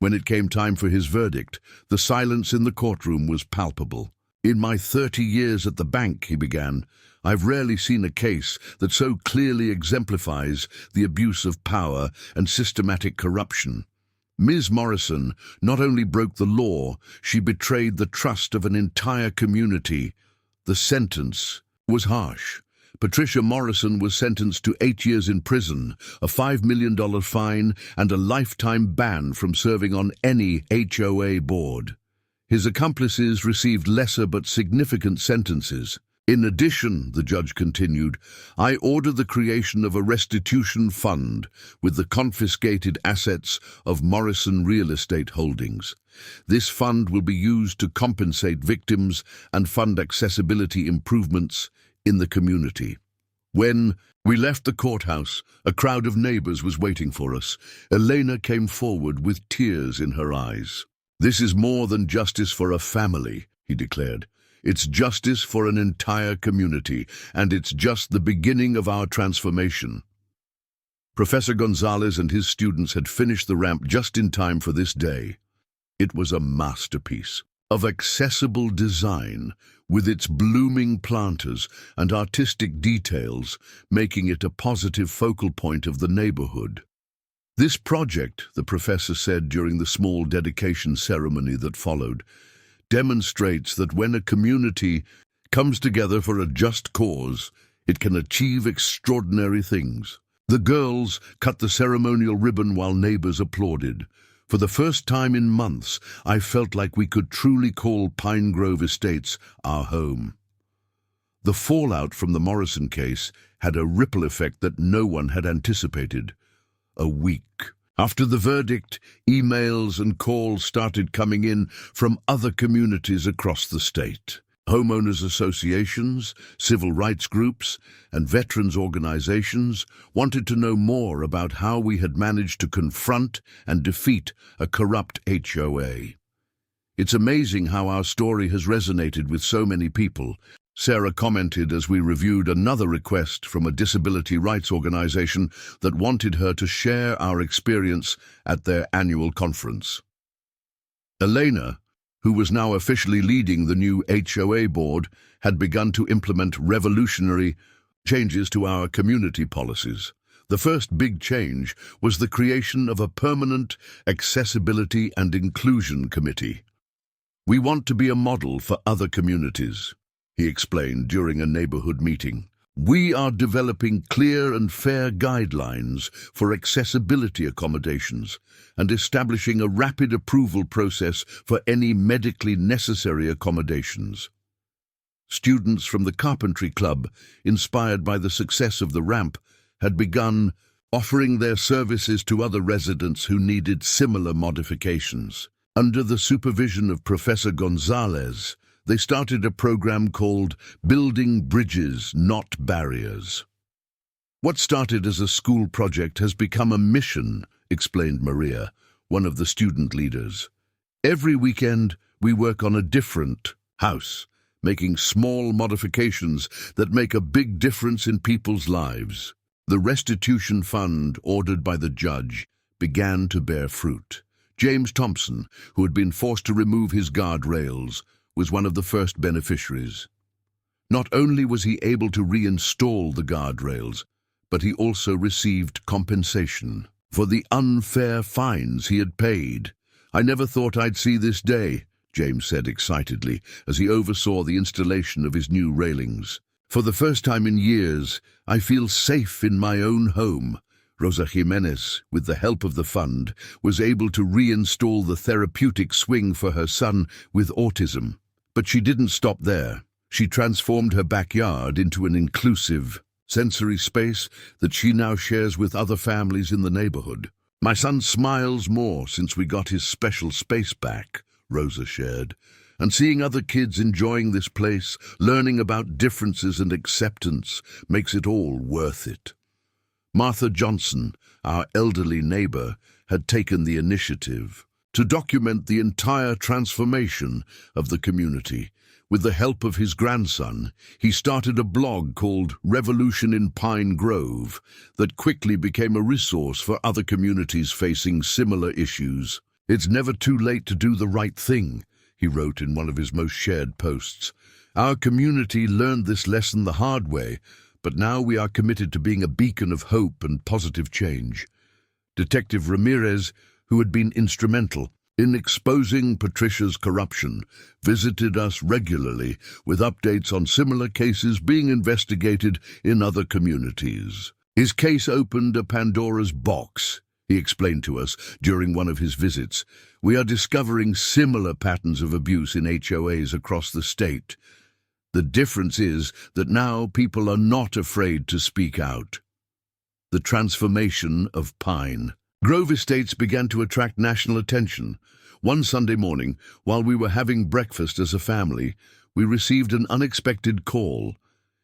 When it came time for his verdict, the silence in the courtroom was palpable. "In my 30 years at the bank," he began, "I've rarely seen a case that so clearly exemplifies the abuse of power and systematic corruption. Ms. Morrison not only broke the law, she betrayed the trust of an entire community. The sentence was harsh. Patricia Morrison was sentenced to 8 years in prison, a $5 million fine, and a lifetime ban from serving on any HOA board. His accomplices received lesser but significant sentences. In addition, the judge continued, I order the creation of a restitution fund with the confiscated assets of Morrison Real Estate Holdings. This fund will be used to compensate victims and fund accessibility improvements in the community. When we left the courthouse, a crowd of neighbors was waiting for us. Elena came forward with tears in her eyes. This is more than justice for a family, he declared. It's justice for an entire community, and it's just the beginning of our transformation. Professor Gonzalez and his students had finished the ramp just in time for this day. It was a masterpiece of accessible design, with its blooming planters and artistic details, making it a positive focal point of the neighborhood. This project, the professor said during the small dedication ceremony that followed, demonstrates that when a community comes together for a just cause, it can achieve extraordinary things. The girls cut the ceremonial ribbon while neighbors applauded. For the first time in months, I felt like we could truly call Pine Grove Estates our home. The fallout from the Morrison case had a ripple effect that no one had anticipated. A week after the verdict, emails and calls started coming in from other communities across the state. Homeowners associations, civil rights groups, and veterans organizations wanted to know more about how we had managed to confront and defeat a corrupt HOA. It's amazing how our story has resonated with so many people, Sarah commented as we reviewed another request from a disability rights organization that wanted her to share our experience at their annual conference. Elena, who was now officially leading the new HOA board, had begun to implement revolutionary changes to our community policies. The first big change was the creation of a permanent accessibility and inclusion committee. We want to be a model for other communities, he explained during a neighborhood meeting. We are developing clear and fair guidelines for accessibility accommodations and establishing a rapid approval process for any medically necessary accommodations. Students from the Carpentry Club, inspired by the success of the ramp, had begun offering their services to other residents who needed similar modifications. Under the supervision of Professor Gonzalez, they started a program called Building Bridges, Not Barriers. What started as a school project has become a mission, explained Maria, one of the student leaders. Every weekend, we work on a different house, making small modifications that make a big difference in people's lives. The restitution fund ordered by the judge began to bear fruit. James Thompson, who had been forced to remove his guardrails, was one of the first beneficiaries. Not only was he able to reinstall the guardrails, but he also received compensation for the unfair fines he had paid. "I never thought I'd see this day," James said excitedly as he oversaw the installation of his new railings. "For the first time in years, I feel safe in my own home." Rosa Jimenez, with the help of the fund, was able to reinstall the therapeutic swing for her son with autism. But she didn't stop there. She transformed her backyard into an inclusive, sensory space that she now shares with other families in the neighborhood. "My son smiles more since we got his special space back," Rosa shared. "And seeing other kids enjoying this place, learning about differences and acceptance, makes it all worth it." Martha Johnson, our elderly neighbor, had taken the initiative to document the entire transformation of the community. With the help of his grandson, he started a blog called Revolution in Pine Grove that quickly became a resource for other communities facing similar issues. "It's never too late to do the right thing," he wrote in one of his most shared posts. "Our community learned this lesson the hard way, but now we are committed to being a beacon of hope and positive change." Detective Ramirez, who had been instrumental in exposing Patricia's corruption, visited us regularly with updates on similar cases being investigated in other communities. His case opened a Pandora's box, he explained to us during one of his visits. "We are discovering similar patterns of abuse in HOAs across the state. The difference is that now people are not afraid to speak out." The transformation of Pine Grove estates began to attract national attention. One Sunday morning, while we were having breakfast as a family, we received an unexpected call.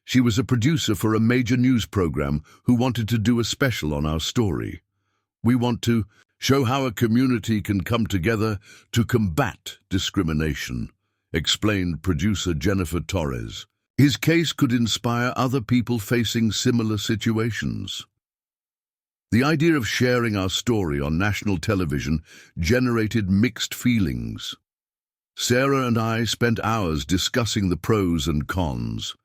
She was a producer for a major news program who wanted to do a special on our story. "We want to show how a community can come together to combat discrimination," explained producer Jennifer Torres. His case could inspire other people facing similar situations. The idea of sharing our story on national television generated mixed feelings. Sarah and I spent hours discussing the pros and cons.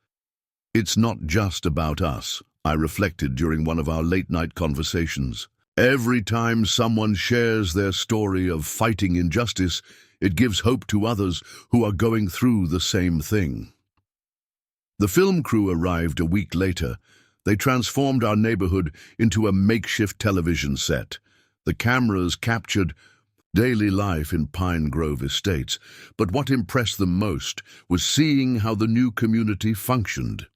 "It's not just about us," I reflected during one of our late-night conversations. "Every time someone shares their story of fighting injustice, it gives hope to others who are going through the same thing." The film crew arrived a week later. They transformed our neighborhood into a makeshift television set. The cameras captured daily life in Pine Grove Estates, but what impressed them most was seeing how the new community functioned.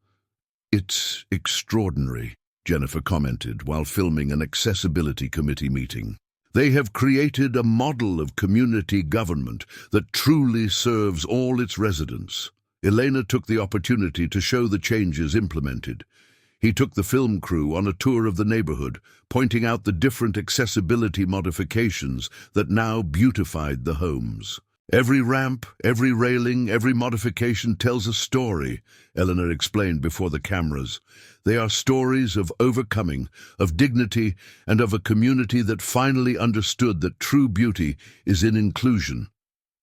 "It's extraordinary," Jennifer commented while filming an accessibility committee meeting. "They have created a model of community government that truly serves all its residents." Elena took the opportunity to show the changes implemented. He took the film crew on a tour of the neighborhood, pointing out the different accessibility modifications that now beautified the homes. "Every ramp, every railing, every modification tells a story," Eleanor explained before the cameras. "They are stories of overcoming, of dignity, and of a community that finally understood that true beauty is in inclusion."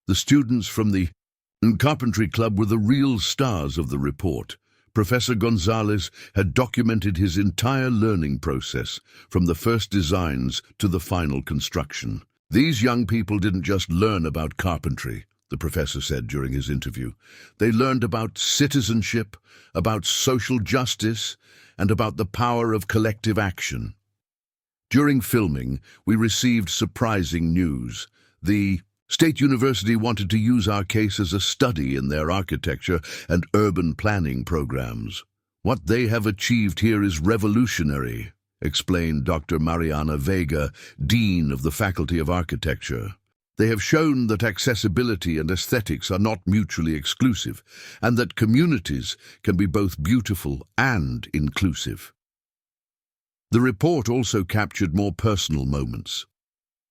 The students from the Carpentry Club were the real stars of the report. Professor Gonzalez had documented his entire learning process, from the first designs to the final construction. These young people didn't just learn about carpentry, the professor said during his interview. They learned about citizenship, about social justice, and about the power of collective action. During filming, we received surprising news. The State University wanted to use our case as a study in their architecture and urban planning programs. What they have achieved here is revolutionary, explained Dr. Mariana Vega, Dean of the Faculty of Architecture. They have shown that accessibility and aesthetics are not mutually exclusive, and that communities can be both beautiful and inclusive. The report also captured more personal moments.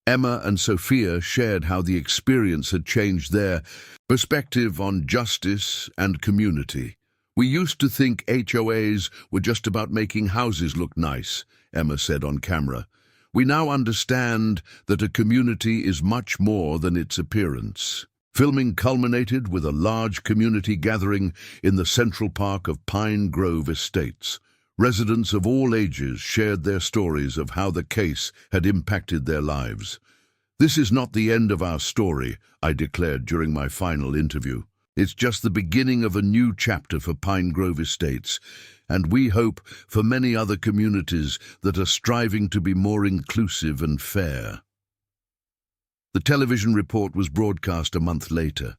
Emma and Sophia shared how the experience had changed their perspective on justice and community. We used to think HOAs were just about making houses look nice, Emma said on camera. We now understand that a community is much more than its appearance. Filming culminated with a large community gathering in the Central Park of Pine Grove Estates. Residents of all ages shared their stories of how the case had impacted their lives. "This is not the end of our story," I declared during my final interview. "It's just the beginning of a new chapter for Pine Grove Estates, and we hope for many other communities that are striving to be more inclusive and fair." The television report was broadcast a month later,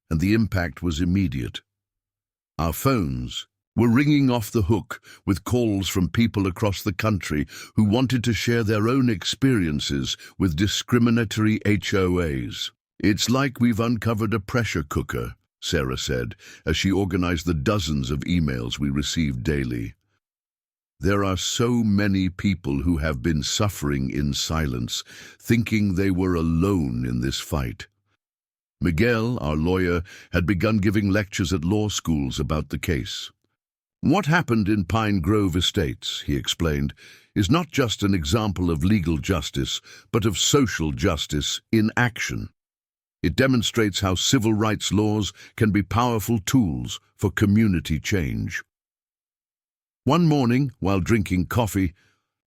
and the impact was immediate. Our phones were ringing off the hook with calls from people across the country who wanted to share their own experiences with discriminatory HOAs. "It's like we've uncovered a pressure cooker," Sarah said, as she organized the dozens of emails we received daily. "There are so many people who have been suffering in silence, thinking they were alone in this fight." Miguel, our lawyer, had begun giving lectures at law schools about the case. "What happened in Pine Grove Estates," he explained, "is not just an example of legal justice, but of social justice in action. It demonstrates how civil rights laws can be powerful tools for community change." One morning, while drinking coffee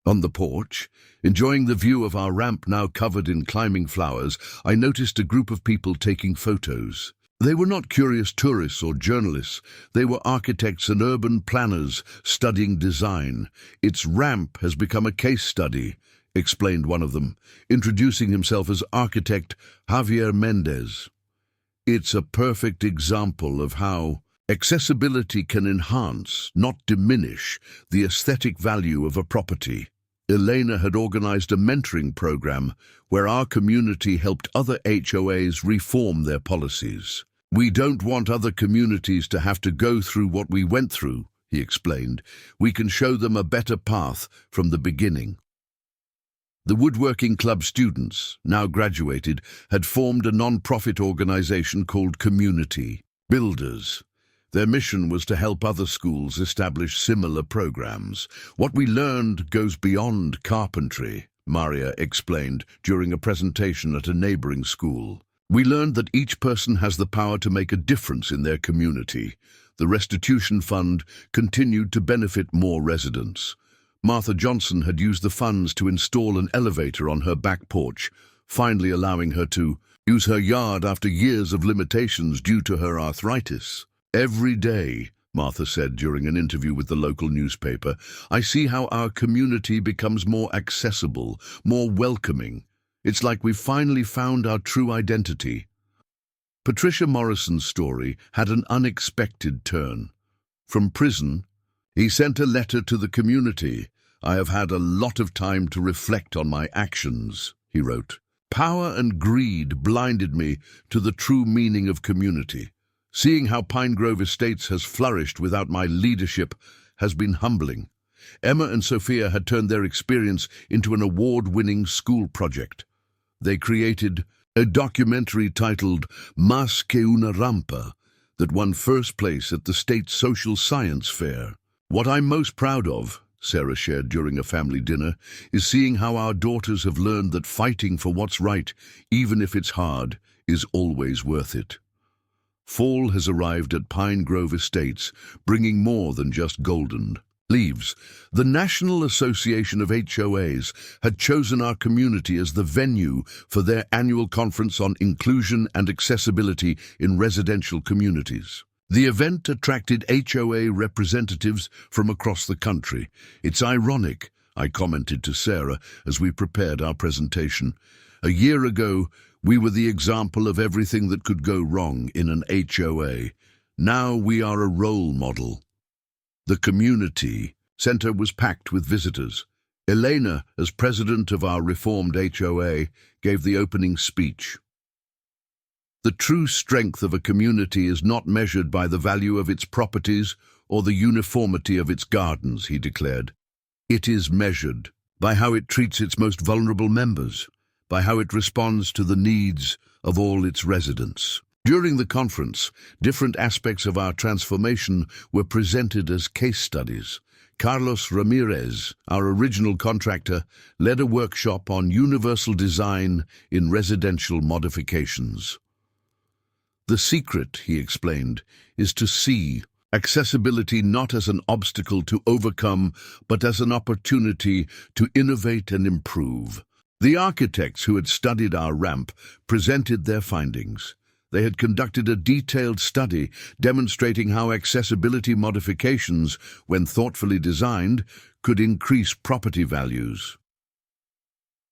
on the porch, enjoying the view of our ramp now covered in climbing flowers, I noticed a group of people taking photos. They were not curious tourists or journalists. They were architects and urban planners studying design. "Its ramp has become a case study," explained one of them, introducing himself as architect Javier Mendez. "It's a perfect example of how accessibility can enhance, not diminish, the aesthetic value of a property." Elena had organized a mentoring program where our community helped other HOAs reform their policies. "We don't want other communities to have to go through what we went through," he explained. "We can show them a better path from the beginning." The Woodworking Club students, now graduated, had formed a non-profit organization called Community Builders. Their mission was to help other schools establish similar programs. "What we learned goes beyond carpentry," Maria explained during a presentation at a neighboring school. "We learned that each person has the power to make a difference in their community." The restitution fund continued to benefit more residents. Martha Johnson had used the funds to install an elevator on her back porch, finally allowing her to use her yard after years of limitations due to her arthritis. "Every day," Martha said during an interview with the local newspaper, "I see how our community becomes more accessible, more welcoming. It's like we've finally found our true identity." Patricia Morrison's story had an unexpected turn. From prison, he sent a letter to the community. "I have had a lot of time to reflect on my actions," he wrote. "Power and greed blinded me to the true meaning of community. Seeing how Pine Grove Estates has flourished without my leadership has been humbling." Emma and Sophia had turned their experience into an award-winning school project. They created a documentary titled Más que una rampa that won first place at the State Social Science Fair. "What I'm most proud of," Sarah shared during a family dinner, "is seeing how our daughters have learned that fighting for what's right, even if it's hard, is always worth it." Fall has arrived at Pine Grove Estates, bringing more than just golden Leaves. The National Association of HOAs had chosen our community as the venue for their annual conference on inclusion and accessibility in residential communities. The event attracted HOA representatives from across the country. "It's ironic," I commented to Sarah as we prepared our presentation. "A year ago, we were the example of everything that could go wrong in an HOA. Now we are a role model." The community center was packed with visitors. Elena, as president of our reformed HOA, gave the opening speech. "The true strength of a community is not measured by the value of its properties or the uniformity of its gardens," he declared. "It is measured by how it treats its most vulnerable members, by how it responds to the needs of all its residents." During the conference, different aspects of our transformation were presented as case studies. Carlos Ramirez, our original contractor, led a workshop on universal design in residential modifications. "The secret," he explained, "is to see accessibility not as an obstacle to overcome, but as an opportunity to innovate and improve." The architects who had studied our ramp presented their findings. They had conducted a detailed study demonstrating how accessibility modifications, when thoughtfully designed, could increase property values.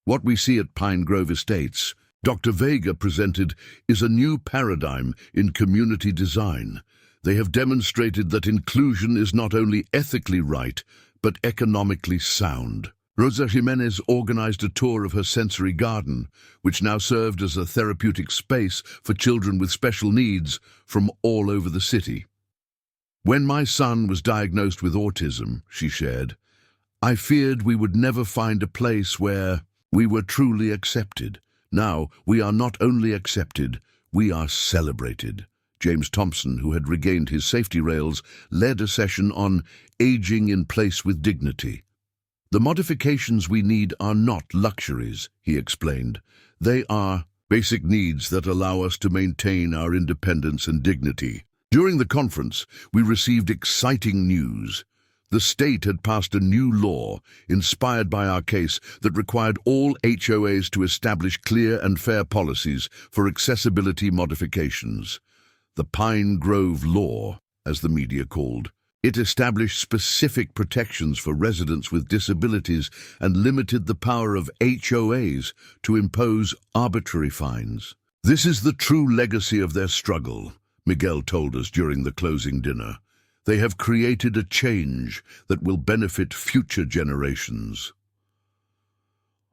"What we see at Pine Grove Estates," Dr. Vega presented, "is a new paradigm in community design. They have demonstrated that inclusion is not only ethically right, but economically sound." Rosa Jimenez organized a tour of her sensory garden, which now served as a therapeutic space for children with special needs from all over the city. "When my son was diagnosed with autism," she shared, "I feared we would never find a place where we were truly accepted. Now, we are not only accepted, we are celebrated." James Thompson, who had regained his safety rails, led a session on aging in place with dignity. "The modifications we need are not luxuries," he explained. "They are basic needs that allow us to maintain our independence and dignity." During the conference, we received exciting news. The state had passed a new law, inspired by our case, that required all HOAs to establish clear and fair policies for accessibility modifications. The Pine Grove Law, as the media called. It established specific protections for residents with disabilities and limited the power of HOAs to impose arbitrary fines. "This is the true legacy of their struggle," Miguel told us during the closing dinner. "They have created a change that will benefit future generations."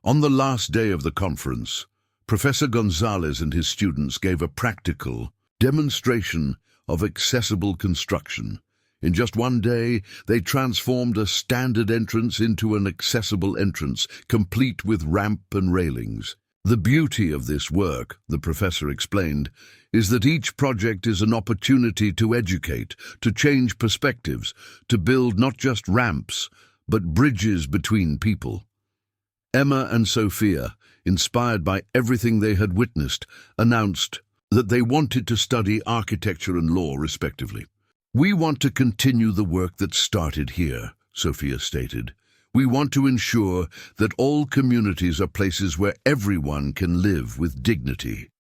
On the last day of the conference, Professor Gonzalez and his students gave a practical demonstration of accessible construction. In just one day, they transformed a standard entrance into an accessible entrance, complete with ramp and railings. "The beauty of this work," the professor explained, "is that each project is an opportunity to educate, to change perspectives, to build not just ramps, but bridges between people." Emma and Sophia, inspired by everything they had witnessed, announced that they wanted to study architecture and law, respectively. "We want to continue the work that started here," Sophia stated. "We want to ensure that all communities are places where everyone can live with dignity."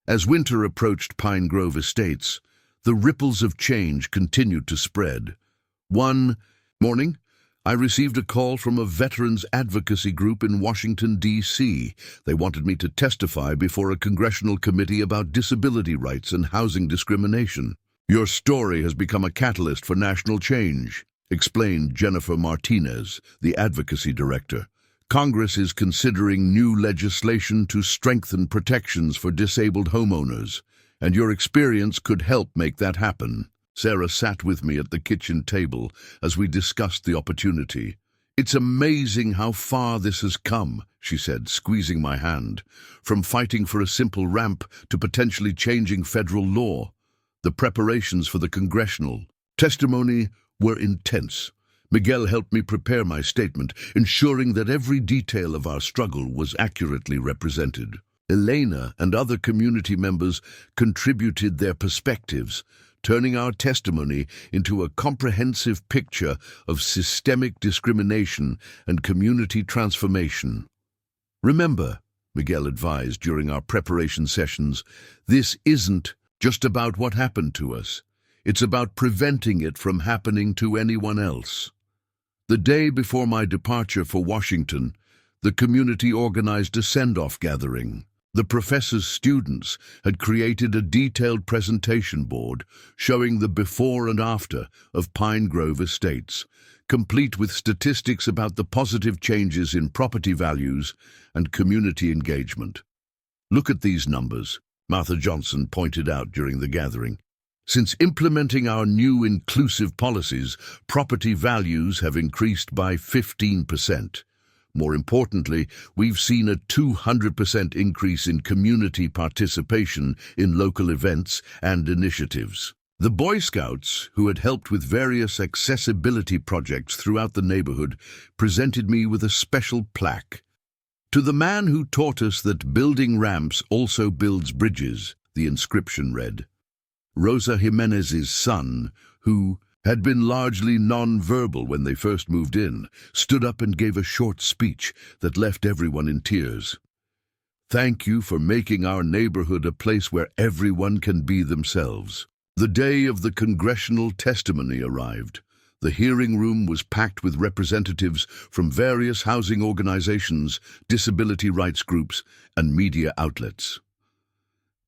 As winter approached Pine Grove Estates, the ripples of change continued to spread. One morning, I received a call from a veterans advocacy group in Washington, D.C. They wanted me to testify before a congressional committee about disability rights and housing discrimination. "Your story has become a catalyst for national change," explained Jennifer Martinez, the advocacy director. "Congress is considering new legislation to strengthen protections for disabled homeowners, and your experience could help make that happen." Sarah sat with me at the kitchen table as we discussed the opportunity. "It's amazing how far this has come," she said, squeezing my hand, "from fighting for a simple ramp to potentially changing federal law. The preparations for the congressional testimony were intense. Miguel helped me prepare my statement, ensuring that every detail of our struggle was accurately represented. Elena and other community members contributed their perspectives, turning our testimony into a comprehensive picture of systemic discrimination and community transformation. Remember, Miguel advised during our preparation sessions, this isn't just about what happened to us. It's about preventing it from happening to anyone else. The day before my departure for Washington, the community organized a send-off gathering. The professor's students had created a detailed presentation board showing the before and after of Pine Grove Estates, complete with statistics about the positive changes in property values and community engagement. Look at these numbers, Martha Johnson pointed out during the gathering. Since implementing our new inclusive policies, property values have increased by 15%. More importantly, we've seen a 200% increase in community participation in local events and initiatives. The Boy Scouts, who had helped with various accessibility projects throughout the neighborhood, presented me with a special plaque. To the man who taught us that building ramps also builds bridges, the inscription read. Rosa Jimenez's son, who had been largely non-verbal when they first moved in, stood up and gave a short speech that left everyone in tears. Thank you for making our neighborhood a place where everyone can be themselves. The day of the congressional testimony arrived. The hearing room was packed with representatives from various housing organizations, disability rights groups, and media outlets.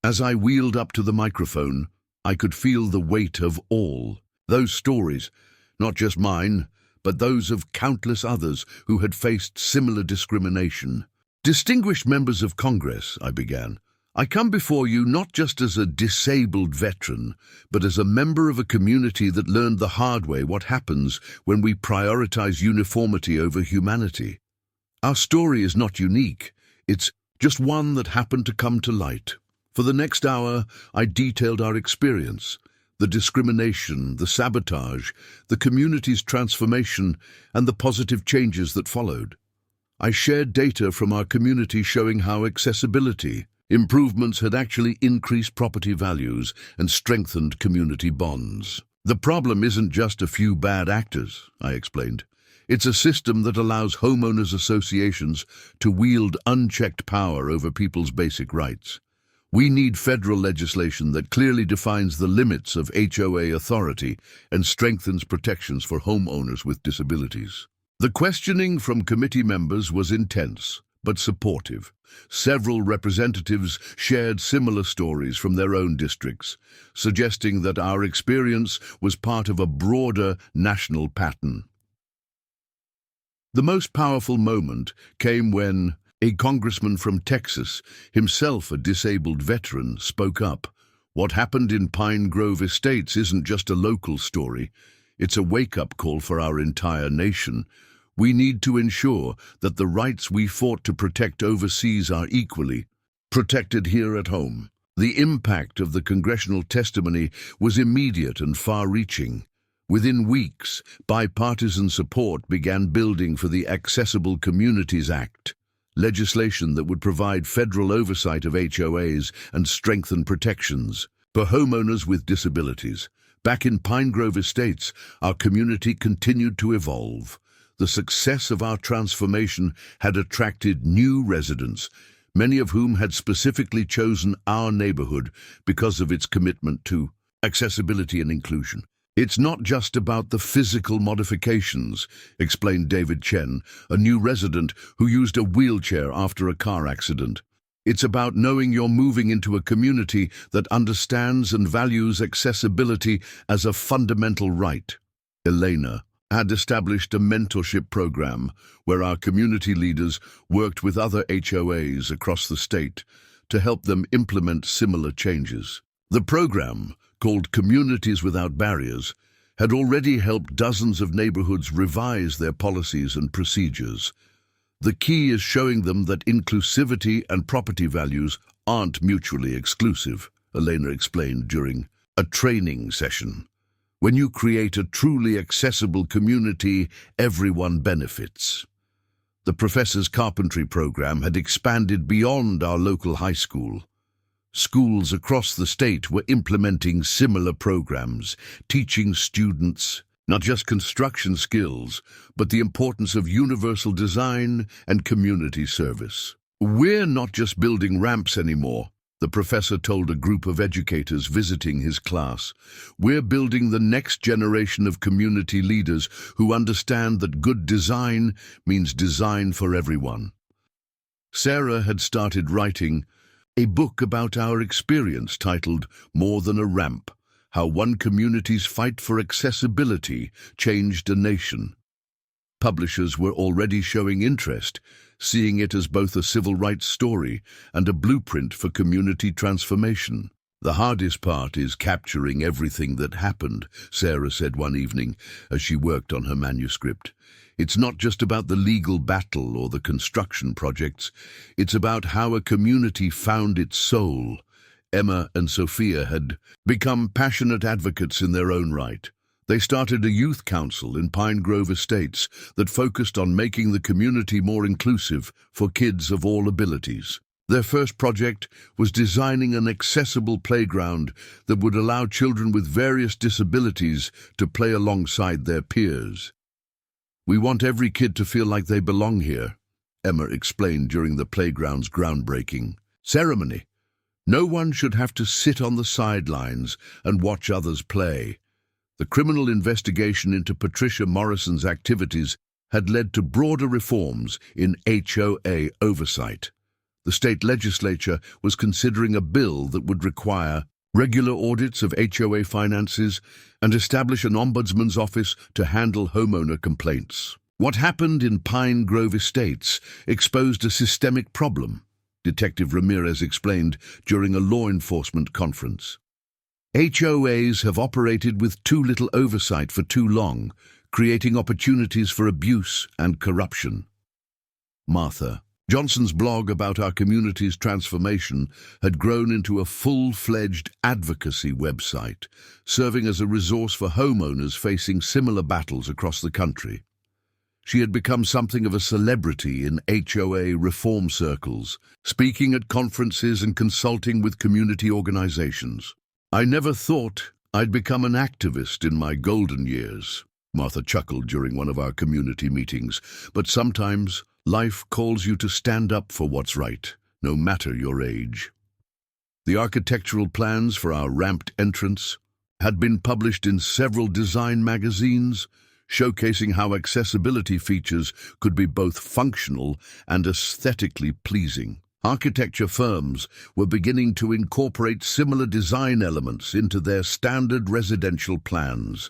As I wheeled up to the microphone, I could feel the weight of all those stories, not just mine, but those of countless others who had faced similar discrimination. Distinguished members of Congress, I began, I come before you not just as a disabled veteran, but as a member of a community that learned the hard way what happens when we prioritize uniformity over humanity. Our story is not unique. It's just one that happened to come to light. For the next hour, I detailed our experience, the discrimination, the sabotage, the community's transformation, and the positive changes that followed. I shared data from our community showing how accessibility improvements had actually increased property values and strengthened community bonds. The problem isn't just a few bad actors, I explained. It's a system that allows homeowners associations to wield unchecked power over people's basic rights. We need federal legislation that clearly defines the limits of HOA authority and strengthens protections for homeowners with disabilities. The questioning from committee members was intense, but supportive. Several representatives shared similar stories from their own districts, suggesting that our experience was part of a broader national pattern. The most powerful moment came when a congressman from Texas, himself a disabled veteran, spoke up. What happened in Pine Grove Estates isn't just a local story. It's a wake-up call for our entire nation. We need to ensure that the rights we fought to protect overseas are equally protected here at home. The impact of the congressional testimony was immediate and far-reaching. Within weeks, bipartisan support began building for the Accessible Communities Act, legislation that would provide federal oversight of HOAs and strengthen protections for homeowners with disabilities. Back in Pine Grove Estates, our community continued to evolve. The success of our transformation had attracted new residents, many of whom had specifically chosen our neighborhood because of its commitment to accessibility and inclusion. It's not just about the physical modifications, explained David Chen, a new resident who used a wheelchair after a car accident. It's about knowing you're moving into a community that understands and values accessibility as a fundamental right. Elena had established a mentorship program where our community leaders worked with other HOAs across the state to help them implement similar changes. The program, called Communities Without Barriers, had already helped dozens of neighborhoods revise their policies and procedures. The key is showing them that inclusivity and property values aren't mutually exclusive, Elena explained during a training session. When you create a truly accessible community, everyone benefits. The professor's carpentry program had expanded beyond our local high school. Schools across the state were implementing similar programs, teaching students not just construction skills, but the importance of universal design and community service. "We're not just building ramps anymore," the professor told a group of educators visiting his class. "We're building the next generation of community leaders who understand that good design means design for everyone." Sarah had started writing a book about our experience titled "More Than a Ramp: How One Community's Fight for Accessibility Changed a Nation." Publishers were already showing interest, seeing it as both a civil rights story and a blueprint for community transformation. "The hardest part is capturing everything that happened," Sarah said one evening as she worked on her manuscript. "It's not just about the legal battle or the construction projects. It's about how a community found its soul." Emma and Sophia had become passionate advocates in their own right. They started a youth council in Pine Grove Estates that focused on making the community more inclusive for kids of all abilities. Their first project was designing an accessible playground that would allow children with various disabilities to play alongside their peers. "We want every kid to feel like they belong here," Emma explained during the playground's groundbreaking ceremony. "No one should have to sit on the sidelines and watch others play." The criminal investigation into Patricia Morrison's activities had led to broader reforms in HOA oversight. The state legislature was considering a bill that would require regular audits of HOA finances and establish an ombudsman's office to handle homeowner complaints. "What happened in Pine Grove Estates exposed a systemic problem," Detective Ramirez explained during a law enforcement conference. "HOAs have operated with too little oversight for too long, creating opportunities for abuse and corruption." Martha Johnson's blog about our community's transformation had grown into a full-fledged advocacy website, serving as a resource for homeowners facing similar battles across the country. She had become something of a celebrity in HOA reform circles, speaking at conferences and consulting with community organizations. "I never thought I'd become an activist in my golden years," Martha chuckled during one of our community meetings. "But sometimes life calls you to stand up for what's right, no matter your age." The architectural plans for our ramped entrance had been published in several design magazines, showcasing how accessibility features could be both functional and aesthetically pleasing. Architecture firms were beginning to incorporate similar design elements into their standard residential plans.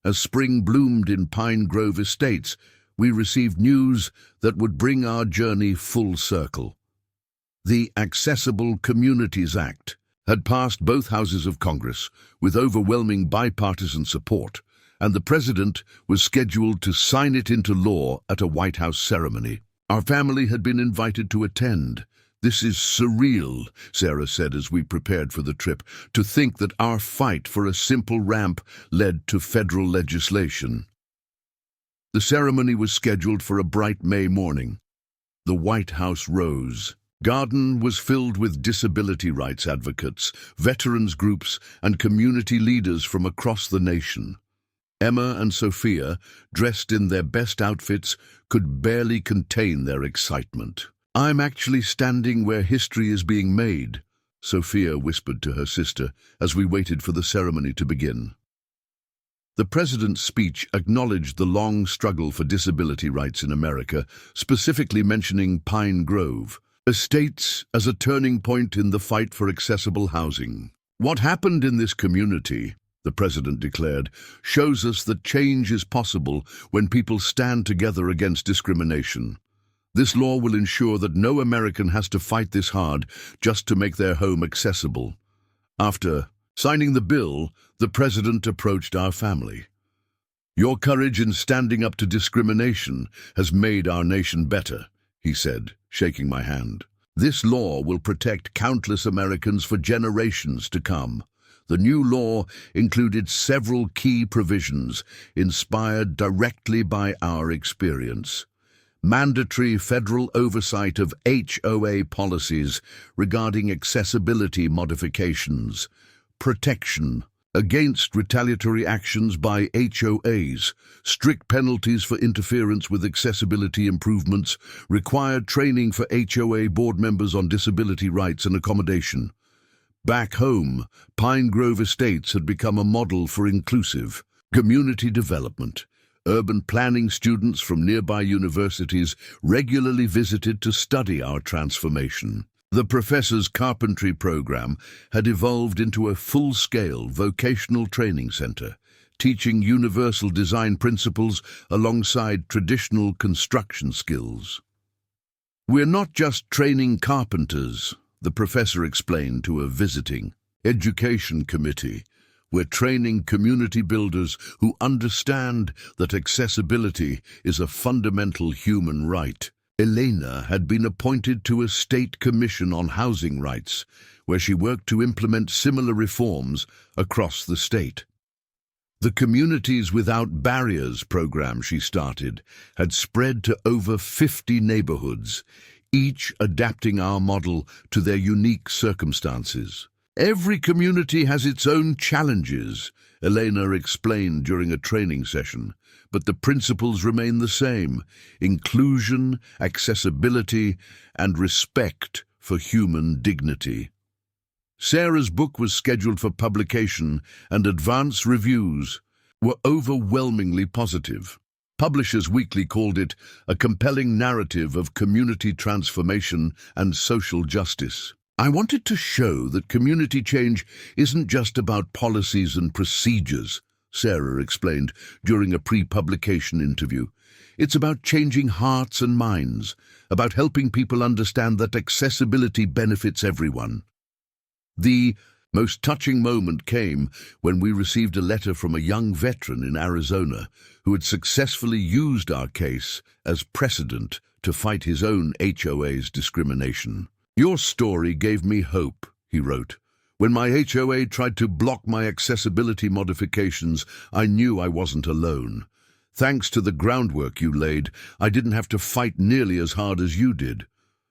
As spring bloomed in Pine Grove Estates, we received news that would bring our journey full circle. The Accessible Communities Act had passed both houses of Congress with overwhelming bipartisan support, and the president was scheduled to sign it into law at a White House ceremony. Our family had been invited to attend. "This is surreal," Sarah said as we prepared for the trip, "to think that our fight for a simple ramp led to federal legislation." The ceremony was scheduled for a bright May morning. The White House rose. Garden was filled with disability rights advocates, veterans groups, and community leaders from across the nation. Emma and Sophia, dressed in their best outfits, could barely contain their excitement. "I'm actually standing where history is being made," Sophia whispered to her sister as we waited for the ceremony to begin. The president's speech acknowledged the long struggle for disability rights in America, specifically mentioning Pine Grove Estates as a turning point in the fight for accessible housing. "What happened in this community," the president declared, "shows us that change is possible when people stand together against discrimination. This law will ensure that no American has to fight this hard just to make their home accessible." After signing the bill, the president approached our family. "Your courage in standing up to discrimination has made our nation better," he said, shaking my hand. "This law will protect countless Americans for generations to come." The new law included several key provisions inspired directly by our experience. mandatory federal oversight of HOA policies regarding accessibility modifications, protection against retaliatory actions by HOAs, strict penalties for interference with accessibility improvements, required training for HOA board members on disability rights and accommodation. Back home, Pine Grove Estates had become a model for inclusive community development. Urban planning students from nearby universities regularly visited to study our transformation. The professor's carpentry program had evolved into a full-scale vocational training center, teaching universal design principles alongside traditional construction skills. "We're not just training carpenters," the professor explained to a visiting education committee. "We're training community builders who understand that accessibility is a fundamental human right." Elena had been appointed to a state commission on housing rights, where she worked to implement similar reforms across the state. The Communities Without Barriers program she started had spread to over 50 neighborhoods, each adapting our model to their unique circumstances. "Every community has its own challenges," Elena explained during a training session, "but the principles remain the same: inclusion, accessibility, and respect for human dignity." Sarah's book was scheduled for publication, and advance reviews were overwhelmingly positive. Publishers Weekly called it a compelling narrative of community transformation and social justice. "I wanted to show that community change isn't just about policies and procedures," Sarah explained during a pre-publication interview. "It's about changing hearts and minds, about helping people understand that accessibility benefits everyone." The most touching moment came when we received a letter from a young veteran in Arizona who had successfully used our case as precedent to fight his own HOA's discrimination. "Your story gave me hope," he wrote. "When my HOA tried to block my accessibility modifications, I knew I wasn't alone. Thanks to the groundwork you laid, I didn't have to fight nearly as hard as you did."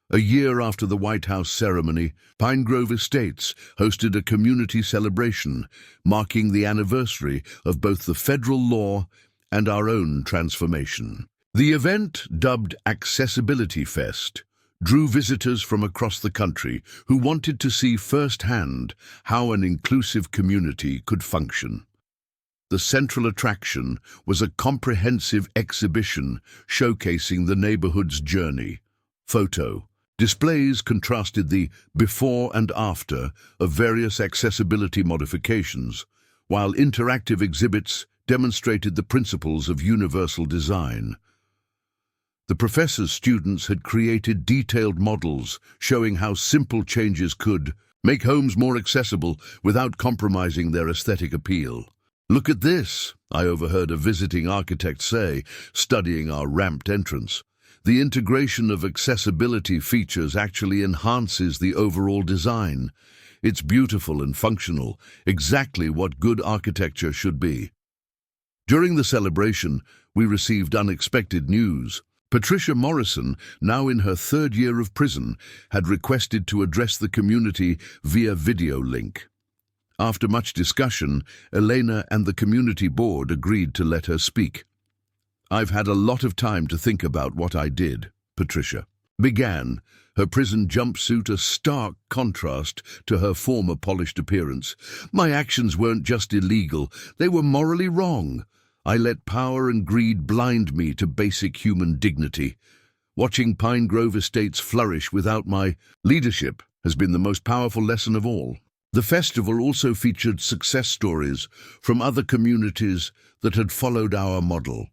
A year after the White House ceremony, Pine Grove Estates hosted a community celebration, marking the anniversary of both the federal law and our own transformation. The event, dubbed Accessibility Fest, drew visitors from across the country who wanted to see firsthand how an inclusive community could function. The central attraction was a comprehensive exhibition showcasing the neighborhood's journey. Photo displays contrasted the before and after of various accessibility modifications, while interactive exhibits demonstrated the principles of universal design. The professor's students had created detailed models showing how simple changes could make homes more accessible without compromising their aesthetic appeal. "Look at this," I overheard a visiting architect say, studying our ramped entrance. "The integration of accessibility features actually enhances the overall design. It's beautiful and functional, exactly what good architecture should be." During the celebration, we received unexpected news. Patricia Morrison, now in her third year of prison, had requested to address the community via video link. After much discussion, Elena and the community board agreed to let her speak. "I've had a lot of time to think about what I did," Patricia began, her prison jumpsuit a stark contrast to her former polished appearance. "My actions weren't just illegal, they were morally wrong. I let power and greed blind me to basic human dignity. Watching Pine Grove Estates flourish without my leadership has been the most powerful lesson of all." The festival also featured success stories from other communities that had followed our model.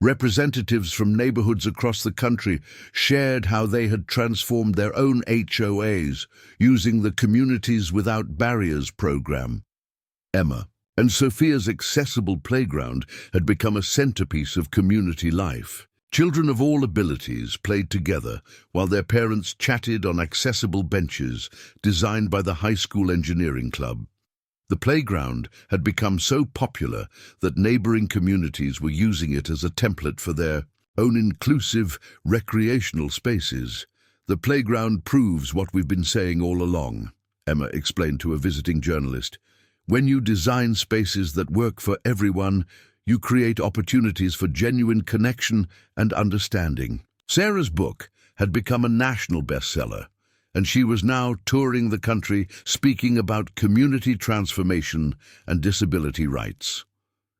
Representatives from neighborhoods across the country shared how they had transformed their own HOAs using the Communities Without Barriers program. Emma and Sophia's accessible playground had become a centerpiece of community life. Children of all abilities played together while their parents chatted on accessible benches designed by the high school engineering club. The playground had become so popular that neighboring communities were using it as a template for their own inclusive recreational spaces. The playground proves what we've been saying all along, Emma explained to a visiting journalist. When you design spaces that work for everyone, you create opportunities for genuine connection and understanding. Sarah's book had become a national bestseller, and she was now touring the country speaking about community transformation and disability rights.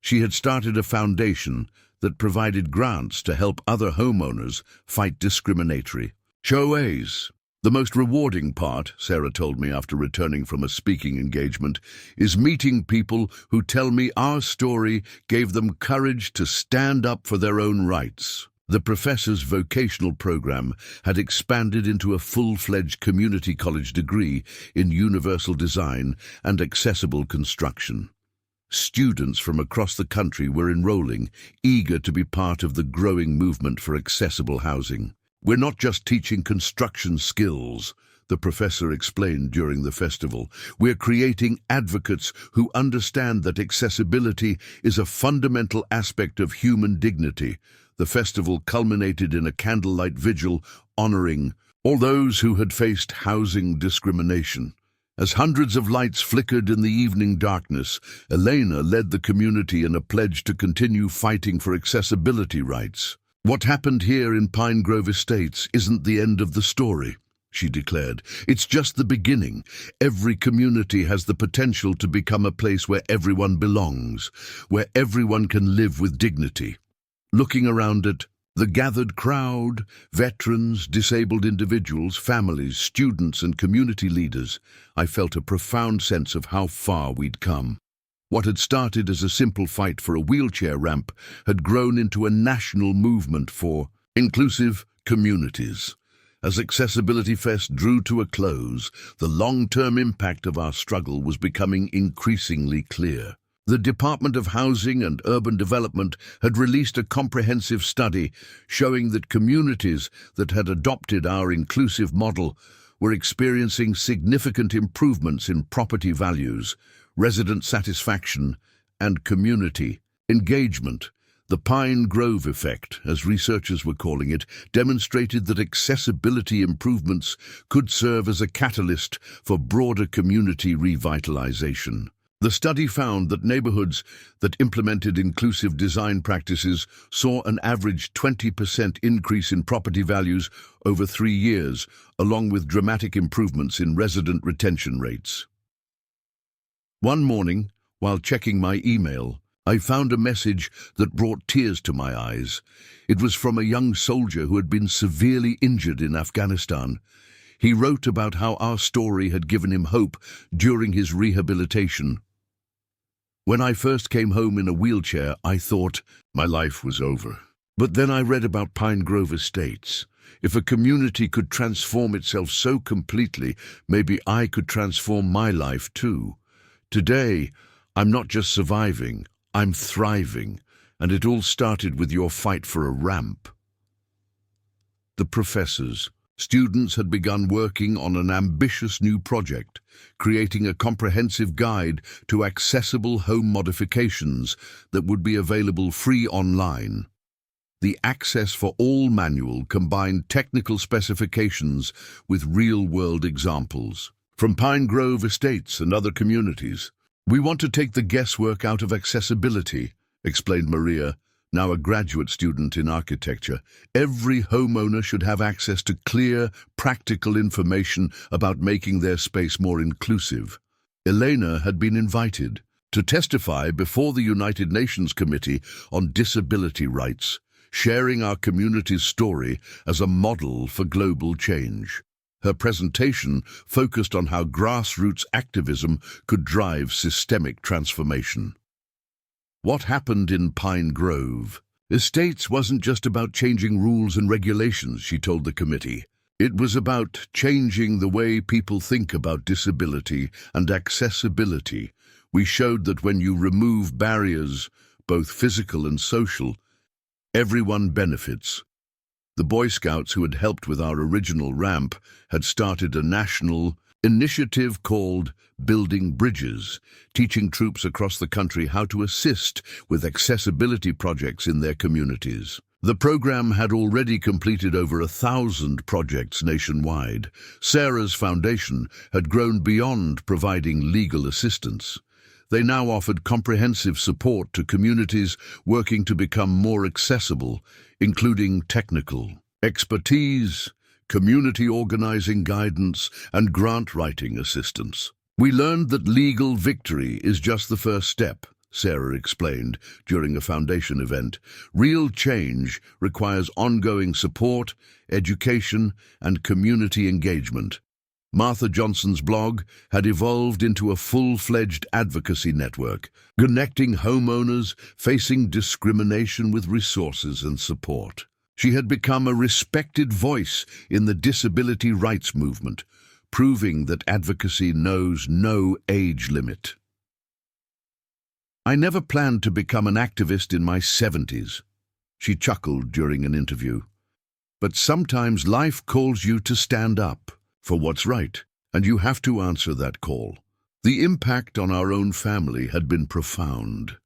She had started a foundation that provided grants to help other homeowners fight discriminatory HOAs. The most rewarding part, Sarah told me after returning from a speaking engagement, is meeting people who tell me our story gave them courage to stand up for their own rights. The professor's vocational program had expanded into a full-fledged community college degree in universal design and accessible construction. Students from across the country were enrolling, eager to be part of the growing movement for accessible housing. We're not just teaching construction skills, the professor explained during the festival. We're creating advocates who understand that accessibility is a fundamental aspect of human dignity. The festival culminated in a candlelight vigil honoring all those who had faced housing discrimination. As hundreds of lights flickered in the evening darkness, Elena led the community in a pledge to continue fighting for accessibility rights. What happened here in Pine Grove Estates isn't the end of the story, she declared. It's just the beginning. Every community has the potential to become a place where everyone belongs, where everyone can live with dignity. Looking around at the gathered crowd, veterans, disabled individuals, families, students, and community leaders, I felt a profound sense of how far we'd come. What had started as a simple fight for a wheelchair ramp had grown into a national movement for inclusive communities. As Accessibility Fest drew to a close, the long-term impact of our struggle was becoming increasingly clear. The Department of Housing and Urban Development had released a comprehensive study showing that communities that had adopted our inclusive model were experiencing significant improvements in property values, resident satisfaction, and community engagement. The Pine Grove effect, as researchers were calling it, demonstrated that accessibility improvements could serve as a catalyst for broader community revitalization. The study found that neighborhoods that implemented inclusive design practices saw an average 20% increase in property values over 3 years, along with dramatic improvements in resident retention rates. One morning, while checking my email, I found a message that brought tears to my eyes. It was from a young soldier who had been severely injured in Afghanistan. He wrote about how our story had given him hope during his rehabilitation. When I first came home in a wheelchair, I thought my life was over. But then I read about Pine Grove Estates. If a community could transform itself so completely, maybe I could transform my life too. Today, I'm not just surviving, I'm thriving, and it all started with your fight for a ramp. The professors, students had begun working on an ambitious new project, creating a comprehensive guide to accessible home modifications that would be available free online. The Access for All manual combined technical specifications with real-world examples. From Pine Grove Estates and other communities, we want to take the guesswork out of accessibility, explained Maria, now a graduate student in architecture. Every homeowner should have access to clear, practical information about making their space more inclusive. Elena had been invited to testify before the United Nations Committee on Disability Rights, sharing our community's story as a model for global change. Her presentation focused on how grassroots activism could drive systemic transformation. What happened in Pine Grove Estates wasn't just about changing rules and regulations, she told the committee. It was about changing the way people think about disability and accessibility. We showed that when you remove barriers, both physical and social, everyone benefits. The Boy Scouts who had helped with our original ramp had started a national initiative called Building Bridges, teaching troops across the country how to assist with accessibility projects in their communities. The program had already completed over 1,000 projects nationwide. Sarah's foundation had grown beyond providing legal assistance. They now offered comprehensive support to communities working to become more accessible, including technical expertise, community organizing guidance, and grant writing assistance. We learned that legal victory is just the first step, Sarah explained during a foundation event. Real change requires ongoing support, education, and community engagement. Martha Johnson's blog had evolved into a full-fledged advocacy network, connecting homeowners facing discrimination with resources and support. She had become a respected voice in the disability rights movement, proving that advocacy knows no age limit. "I never planned to become an activist in my 70s, she chuckled during an interview. But sometimes life calls you to stand up for what's right, and you have to answer that call. The impact on our own family had been profound.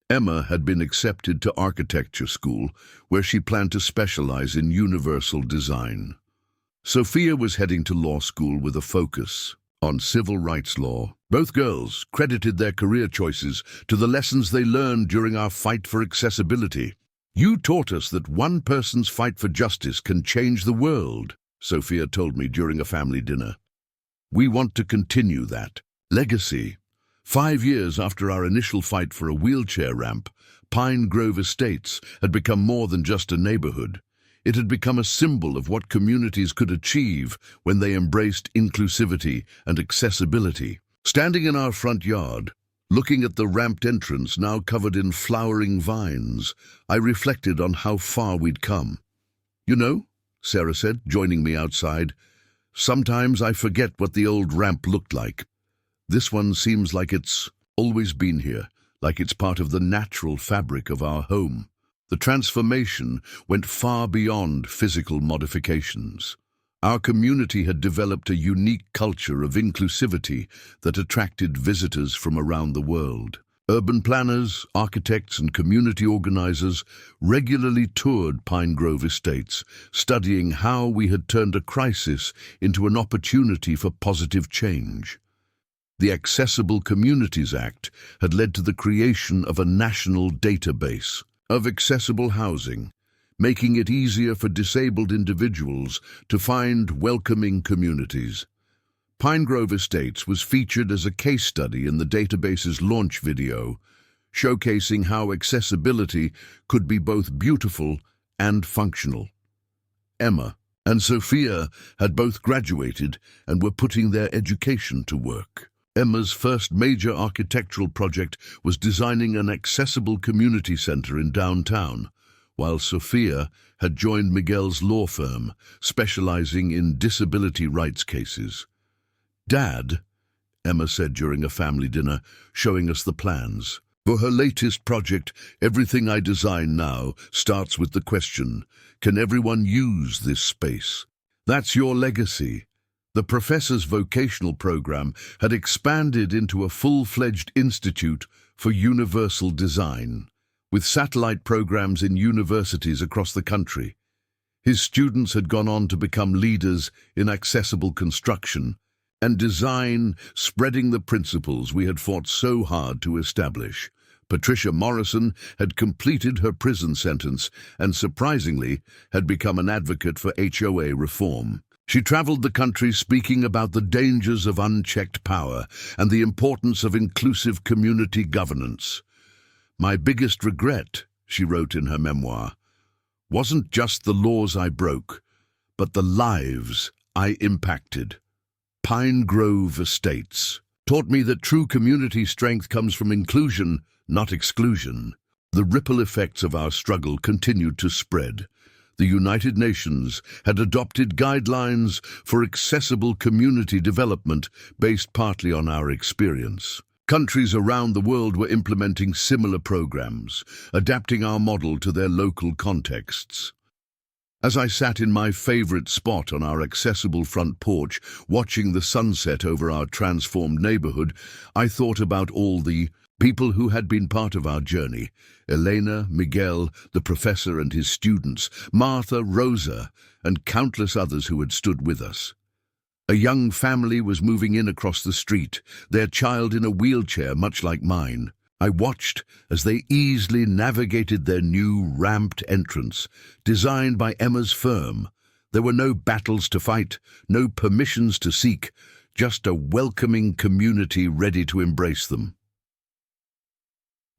Emma had been accepted to architecture school, where she planned to specialize in universal design. Sophia was heading to law school with a focus on civil rights law. Both girls credited their career choices to the lessons they learned during our fight for accessibility. "You taught us that one person's fight for justice can change the world," Sophia told me during a family dinner. "We want to continue that legacy." 5 years after our initial fight for a wheelchair ramp, Pine Grove Estates had become more than just a neighborhood. It had become a symbol of what communities could achieve when they embraced inclusivity and accessibility. Standing in our front yard, looking at the ramped entrance now covered in flowering vines, I reflected on how far we'd come. "You know," Sarah said, joining me outside, "sometimes I forget what the old ramp looked like. This one seems like it's always been here, like it's part of the natural fabric of our home." The transformation went far beyond physical modifications. Our community had developed a unique culture of inclusivity that attracted visitors from around the world. Urban planners, architects, and community organizers regularly toured Pine Grove Estates, studying how we had turned a crisis into an opportunity for positive change. The Accessible Communities Act had led to the creation of a national database of accessible housing, making it easier for disabled individuals to find welcoming communities. Pine Grove Estates was featured as a case study in the database's launch video, showcasing how accessibility could be both beautiful and functional. Emma and Sophia had both graduated and were putting their education to work. Emma's first major architectural project was designing an accessible community center in downtown, while Sophia had joined Miguel's law firm, specializing in disability rights cases. "Dad," Emma said during a family dinner, showing us the plans. "For her latest project, everything I design now starts with the question, can everyone use this space? That's your legacy." The professor's vocational program had expanded into a full-fledged institute for universal design, with satellite programs in universities across the country. His students had gone on to become leaders in accessible construction and design, spreading the principles we had fought so hard to establish. Patricia Morrison had completed her prison sentence and, surprisingly, had become an advocate for HOA reform. She traveled the country speaking about the dangers of unchecked power and the importance of inclusive community governance. "My biggest regret," she wrote in her memoir, "wasn't just the laws I broke, but the lives I impacted." Pine Grove Estates taught me that true community strength comes from inclusion, not exclusion. The ripple effects of our struggle continued to spread. The United Nations had adopted guidelines for accessible community development based partly on our experience. Countries around the world were implementing similar programs, adapting our model to their local contexts. As I sat in my favorite spot on our accessible front porch, watching the sunset over our transformed neighborhood, I thought about all the People who had been part of our journey: Elena, Miguel, the professor and his students, Martha, Rosa, and countless others who had stood with us. A young family was moving in across the street, their child in a wheelchair much like mine. I watched as they easily navigated their new ramped entrance, designed by Emma's firm. There were no battles to fight, no permissions to seek, just a welcoming community ready to embrace them.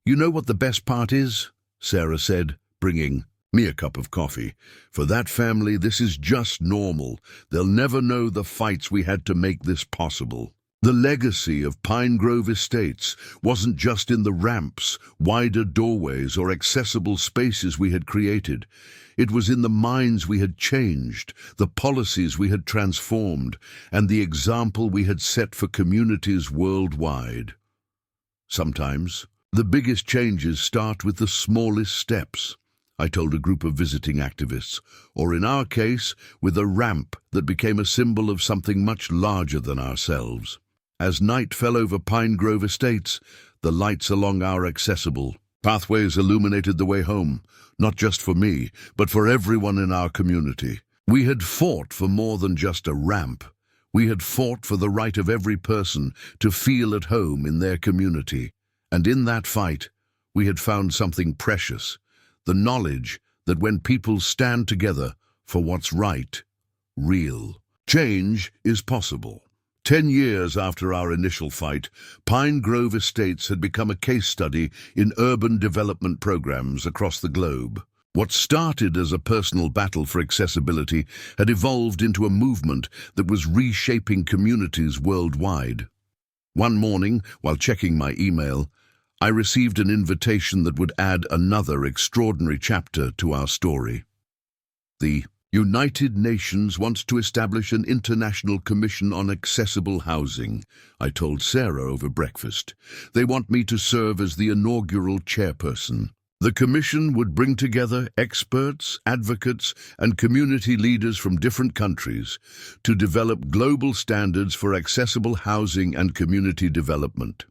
"You know what the best part is?" Sarah said, bringing me a cup of coffee. "For that family, this is just normal. They'll never know the fights we had to make this possible." The legacy of Pine Grove Estates wasn't just in the ramps, wider doorways, or accessible spaces we had created. It was in the minds we had changed, the policies we had transformed, and the example we had set for communities worldwide. Sometimes, the biggest changes start with the smallest steps, I told a group of visiting activists, or in our case, with a ramp that became a symbol of something much larger than ourselves. As night fell over Pine Grove Estates, the lights along our accessible pathways illuminated the way home, not just for me, but for everyone in our community. We had fought for more than just a ramp. We had fought for the right of every person to feel at home in their community. And in that fight, we had found something precious, the knowledge that when people stand together for what's right, real change is possible. 10 years after our initial fight, Pine Grove Estates had become a case study in urban development programs across the globe. What started as a personal battle for accessibility had evolved into a movement that was reshaping communities worldwide. One morning, while checking my email, I received an invitation that would add another extraordinary chapter to our story. The United Nations wants to establish an international commission on accessible housing, I told Sarah over breakfast. They want me to serve as the inaugural chairperson. The commission would bring together experts, advocates, and community leaders from different countries to develop global standards for accessible housing and community development.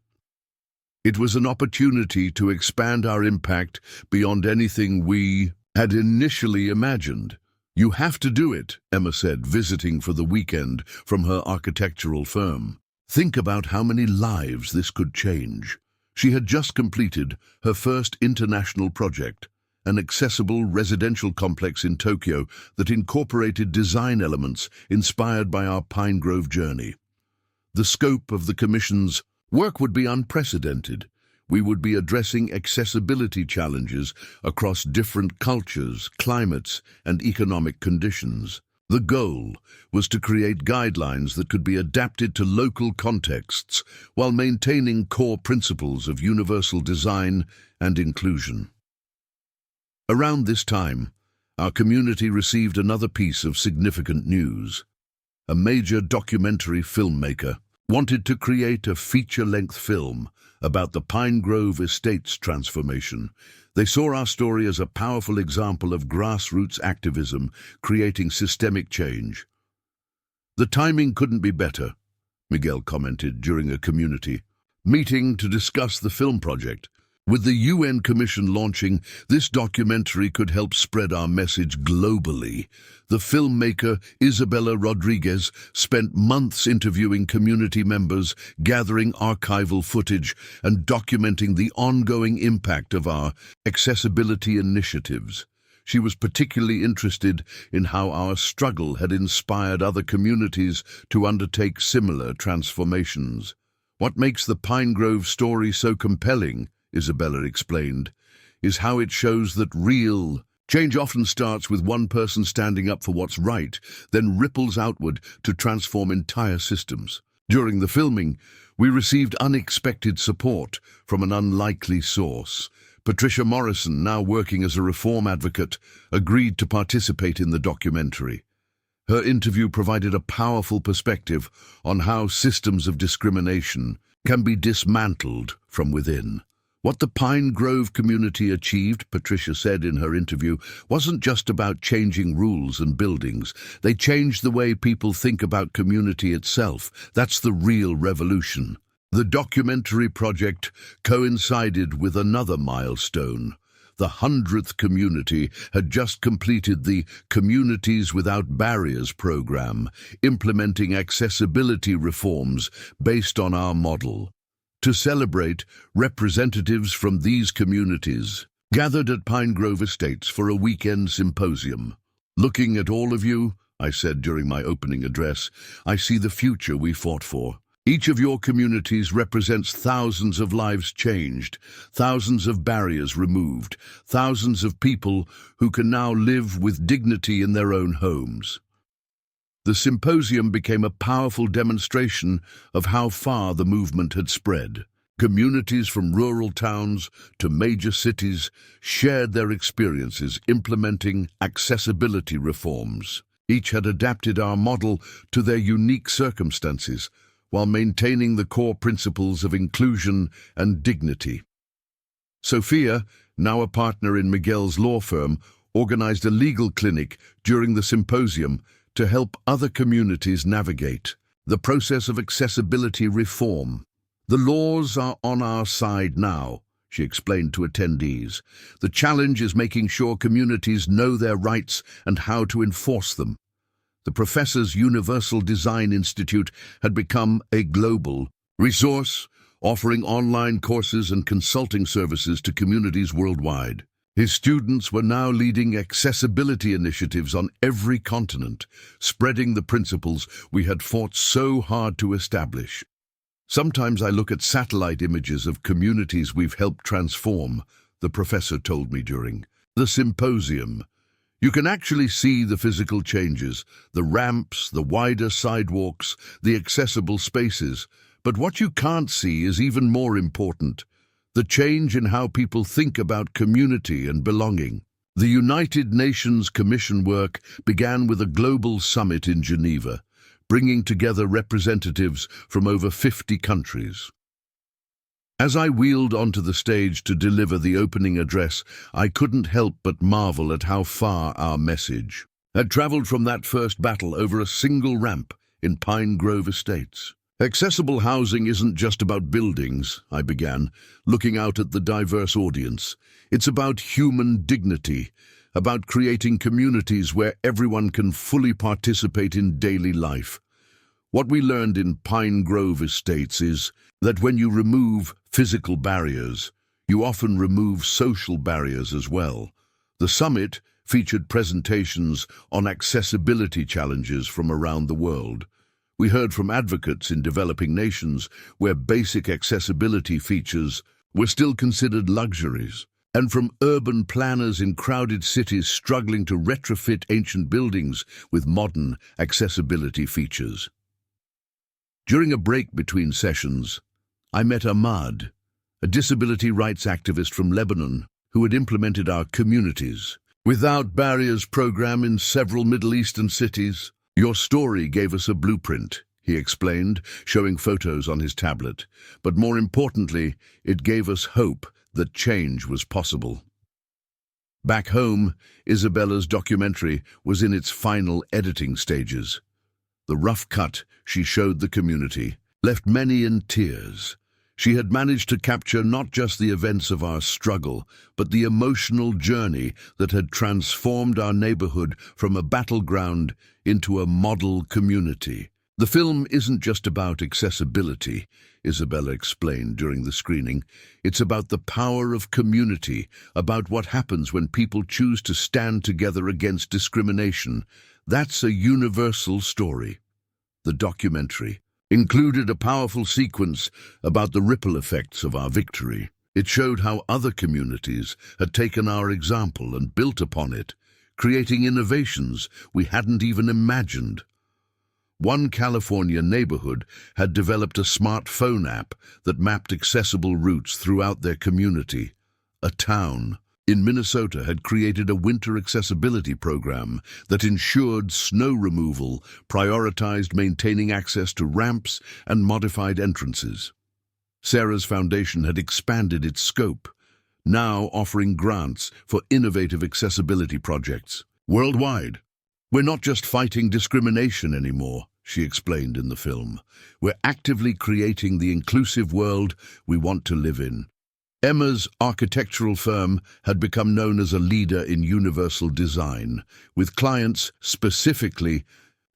It was an opportunity to expand our impact beyond anything we had initially imagined. "You have to do it," Emma said, visiting for the weekend from her architectural firm. "Think about how many lives this could change." She had just completed her first international project, an accessible residential complex in Tokyo that incorporated design elements inspired by our Pine Grove journey. The scope of the commission's work would be unprecedented. We would be addressing accessibility challenges across different cultures, climates, and economic conditions. The goal was to create guidelines that could be adapted to local contexts while maintaining core principles of universal design and inclusion. Around this time, our community received another piece of significant news. A major documentary filmmaker wanted to create a feature-length film about the Pine Grove Estates transformation. They saw our story as a powerful example of grassroots activism creating systemic change. "The timing couldn't be better," Miguel commented during a community meeting to discuss the film project. "With the UN Commission launching, this documentary could help spread our message globally." The filmmaker, Isabella Rodriguez, spent months interviewing community members, gathering archival footage, and documenting the ongoing impact of our accessibility initiatives. She was particularly interested in how our struggle had inspired other communities to undertake similar transformations. "What makes the Pine Grove story so compelling," Isabella explained, "is how it shows that real change often starts with one person standing up for what's right, then ripples outward to transform entire systems." During the filming, we received unexpected support from an unlikely source. Patricia Morrison, now working as a reform advocate, agreed to participate in the documentary. Her interview provided a powerful perspective on how systems of discrimination can be dismantled from within. What the Pine Grove community achieved, Patricia said in her interview, wasn't just about changing rules and buildings. They changed the way people think about community itself. That's the real revolution. The documentary project coincided with another milestone. The 100th community had just completed the Communities Without Barriers program, implementing accessibility reforms based on our model. To celebrate, representatives from these communities gathered at Pine Grove Estates for a weekend symposium. "Looking at all of you," I said during my opening address, "I see the future we fought for. Each of your communities represents thousands of lives changed, thousands of barriers removed, thousands of people who can now live with dignity in their own homes." The symposium became a powerful demonstration of how far the movement had spread. Communities from rural towns to major cities shared their experiences implementing accessibility reforms. Each had adapted our model to their unique circumstances, while maintaining the core principles of inclusion and dignity. Sophia, now a partner in Miguel's law firm, organized a legal clinic during the symposium to help other communities navigate the process of accessibility reform. "The laws are on our side now," she explained to attendees. "The challenge is making sure communities know their rights and how to enforce them." The professor's Universal Design Institute had become a global resource, offering online courses and consulting services to communities worldwide. His students were now leading accessibility initiatives on every continent, spreading the principles we had fought so hard to establish. "Sometimes I look at satellite images of communities we've helped transform," the professor told me during the symposium. "You can actually see the physical changes, the ramps, the wider sidewalks, the accessible spaces. But what you can't see is even more important: the change in how people think about community and belonging." The United Nations Commission work began with a global summit in Geneva, bringing together representatives from over 50 countries. As I wheeled onto the stage to deliver the opening address, I couldn't help but marvel at how far our message had traveled from that first battle over a single ramp in Pine Grove Estates. "Accessible housing isn't just about buildings," I began, looking out at the diverse audience. "It's about human dignity, about creating communities where everyone can fully participate in daily life. What we learned in Pine Grove Estates is that when you remove physical barriers, you often remove social barriers as well." The summit featured presentations on accessibility challenges from around the world. We heard from advocates in developing nations where basic accessibility features were still considered luxuries, and from urban planners in crowded cities struggling to retrofit ancient buildings with modern accessibility features. During a break between sessions, I met Ahmad, a disability rights activist from Lebanon who had implemented our Communities Without Barriers program in several Middle Eastern cities. "Your story gave us a blueprint," he explained, showing photos on his tablet. "But more importantly, it gave us hope that change was possible." Back home, Isabella's documentary was in its final editing stages. The rough cut she showed the community left many in tears. She had managed to capture not just the events of our struggle, but the emotional journey that had transformed our neighborhood from a battleground into a model community. "The film isn't just about accessibility," Isabella explained during the screening. "It's about the power of community, about what happens when people choose to stand together against discrimination. That's a universal story." The documentary included a powerful sequence about the ripple effects of our victory. It showed how other communities had taken our example and built upon it, creating innovations we hadn't even imagined. One California neighborhood had developed a smartphone app that mapped accessible routes throughout their community. A town in Minnesota had created a winter accessibility program that ensured snow removal, prioritized maintaining access to ramps and modified entrances. Sarah's foundation had expanded its scope, now offering grants for innovative accessibility projects worldwide. "We're not just fighting discrimination anymore," she explained in the film. We're actively creating the inclusive world we want to live in. Emma's architectural firm had become known as a leader in universal design, with clients specifically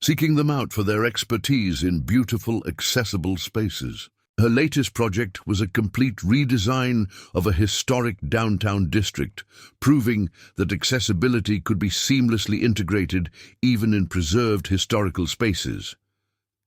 seeking them out for their expertise in beautiful, accessible spaces. Her latest project was a complete redesign of a historic downtown district, proving that accessibility could be seamlessly integrated even in preserved historical spaces.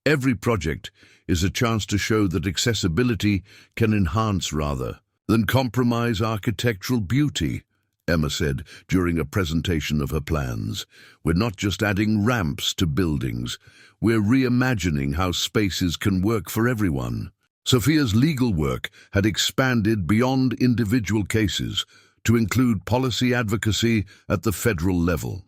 Every project is a chance to show that accessibility can enhance rather than compromise architectural beauty, Emma said during a presentation of her plans. We're not just adding ramps to buildings, we're reimagining how spaces can work for everyone. Sophia's legal work had expanded beyond individual cases to include policy advocacy at the federal level.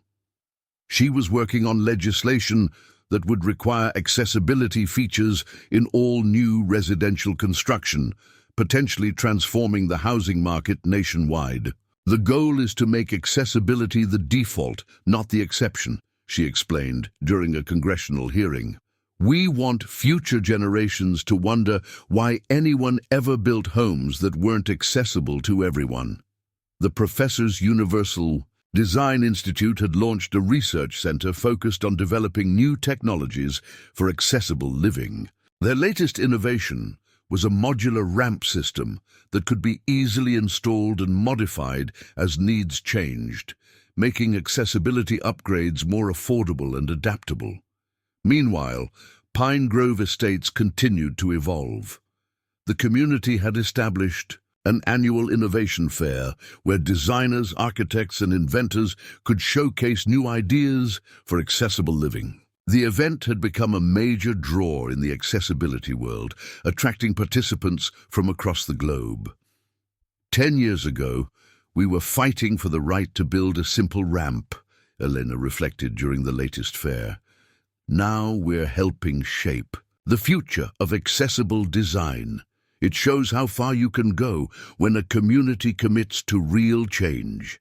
She was working on legislation that would require accessibility features in all new residential construction, potentially transforming the housing market nationwide. The goal is to make accessibility the default, not the exception, she explained during a congressional hearing. We want future generations to wonder why anyone ever built homes that weren't accessible to everyone. The Professors Universal Design Institute had launched a research center focused on developing new technologies for accessible living. Their latest innovation was a modular ramp system that could be easily installed and modified as needs changed, making accessibility upgrades more affordable and adaptable. Meanwhile, Pine Grove Estates continued to evolve. The community had established an annual innovation fair where designers, architects, and inventors could showcase new ideas for accessible living. The event had become a major draw in the accessibility world, attracting participants from across the globe. 10 years ago, we were fighting for the right to build a simple ramp, Elena reflected during the latest fair. Now we're helping shape the future of accessible design. It shows how far you can go when a community commits to real change.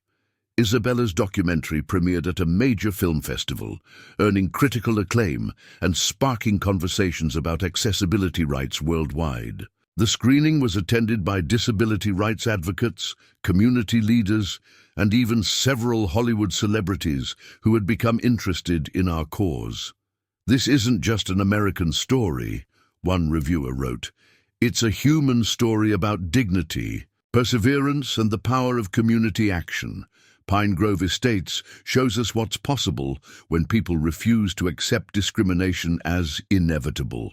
Isabella's documentary premiered at a major film festival, earning critical acclaim and sparking conversations about accessibility rights worldwide. The screening was attended by disability rights advocates, community leaders, and even several Hollywood celebrities who had become interested in our cause. This isn't just an American story, one reviewer wrote. It's a human story about dignity, perseverance, and the power of community action. Pine Grove Estates shows us what's possible when people refuse to accept discrimination as inevitable.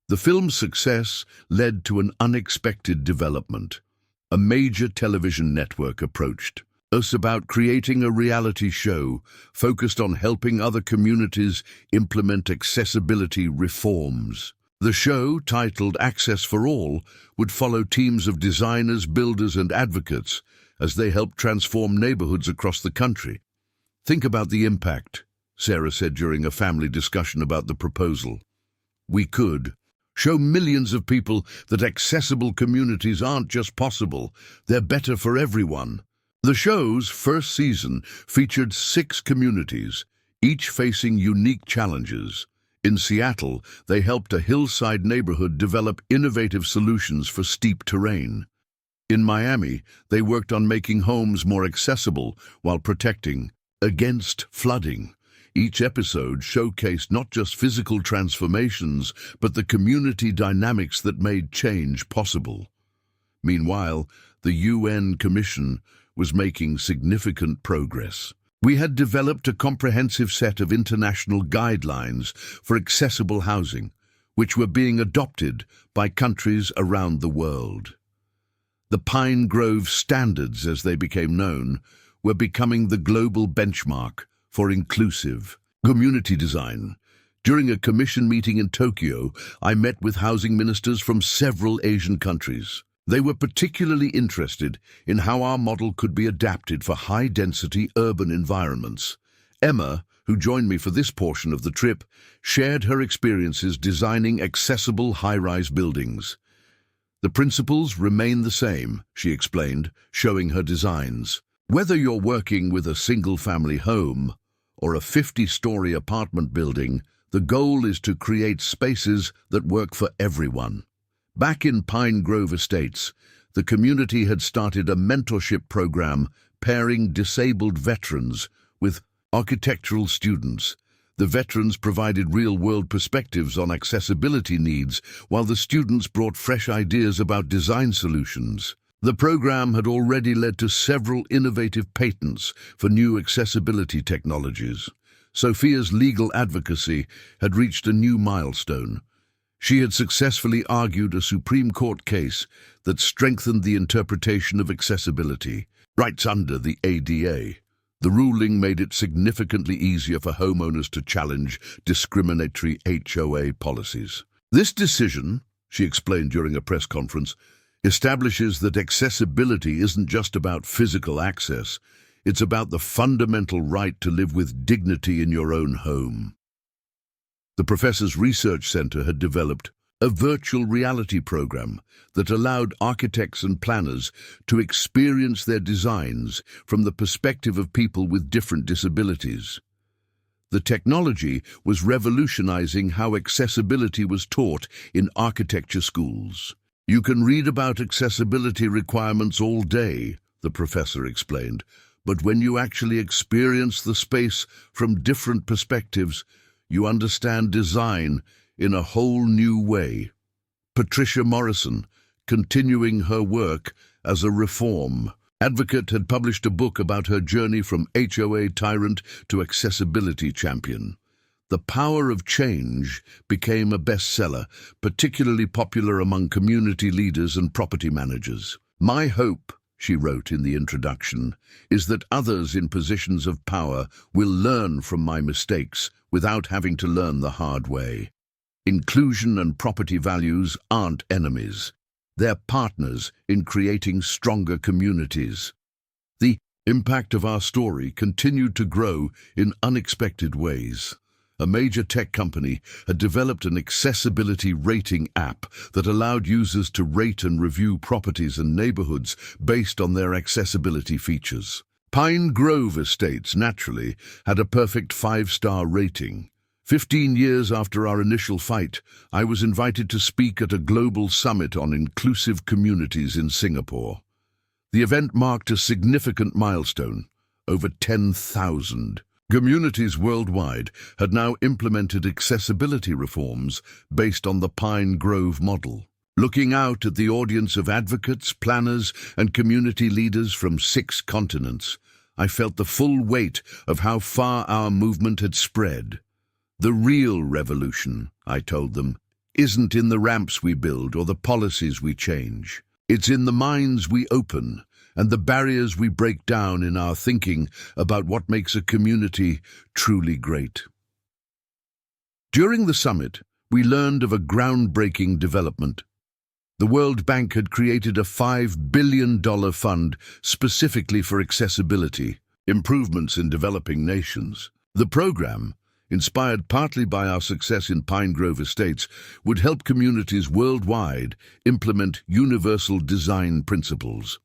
The film's success led to an unexpected development. A major television network approached us about creating a reality show focused on helping other communities implement accessibility reforms. The show, titled Access for All, would follow teams of designers, builders, and advocates as they helped transform neighborhoods across the country. Think about the impact, Sarah said during a family discussion about the proposal. We could show millions of people that accessible communities aren't just possible, they're better for everyone. The show's first season featured 6 communities, each facing unique challenges. In Seattle, they helped a hillside neighborhood develop innovative solutions for steep terrain. In Miami, they worked on making homes more accessible while protecting against flooding. Each episode showcased not just physical transformations, but the community dynamics that made change possible. Meanwhile, the UN Commission was making significant progress. We had developed a comprehensive set of international guidelines for accessible housing, which were being adopted by countries around the world. The Pine Grove Standards, as they became known, were becoming the global benchmark for inclusive community design. During a commission meeting in Tokyo, I met with housing ministers from several Asian countries. They were particularly interested in how our model could be adapted for high-density urban environments. Emma, who joined me for this portion of the trip, shared her experiences designing accessible high-rise buildings. The principles remain the same, she explained, showing her designs. Whether you're working with a single-family home or a 50-story apartment building, The goal is to create spaces that work for everyone. Back in Pine Grove Estates, the community had started a mentorship program pairing disabled veterans with architectural students. The veterans provided real-world perspectives on accessibility needs, while the students brought fresh ideas about design solutions. The program had already led to several innovative patents for new accessibility technologies. Sophia's legal advocacy had reached a new milestone. She had successfully argued a Supreme Court case that strengthened the interpretation of accessibility rights under the ADA. The ruling made it significantly easier for homeowners to challenge discriminatory HOA policies. This decision, she explained during a press conference, establishes that accessibility isn't just about physical access, it's about the fundamental right to live with dignity in your own home. The professor's research center had developed a virtual reality program that allowed architects and planners to experience their designs from the perspective of people with different disabilities. The technology was revolutionizing how accessibility was taught in architecture schools. You can read about accessibility requirements all day, the professor explained, but when you actually experience the space from different perspectives, you understand design in a whole new way. Patricia Morrison, continuing her work as a reform advocate, had published a book about her journey from HOA tyrant to accessibility champion. The Power of Change became a bestseller, particularly popular among community leaders and property managers. My hope, she wrote in the introduction, is that others in positions of power will learn from my mistakes without having to learn the hard way. Inclusion and property values aren't enemies. They're partners in creating stronger communities. The impact of our story continued to grow in unexpected ways. A major tech company had developed an accessibility rating app that allowed users to rate and review properties and neighborhoods based on their accessibility features. Pine Grove Estates, naturally, had a perfect 5-star rating. 15 years after our initial fight, I was invited to speak at a global summit on inclusive communities in Singapore. The event marked a significant milestone. Over 10,000 communities worldwide had now implemented accessibility reforms based on the Pine Grove model. Looking out at the audience of advocates, planners, and community leaders from 6 continents, I felt the full weight of how far our movement had spread. The real revolution, I told them, isn't in the ramps we build or the policies we change. It's in the minds we open and the barriers we break down in our thinking about what makes a community truly great. During the summit, we learned of a groundbreaking development. The World Bank had created a $5 billion fund specifically for accessibility, improvements in developing nations. The program, inspired partly by our success in Pine Grove Estates, would help communities worldwide implement universal design principles.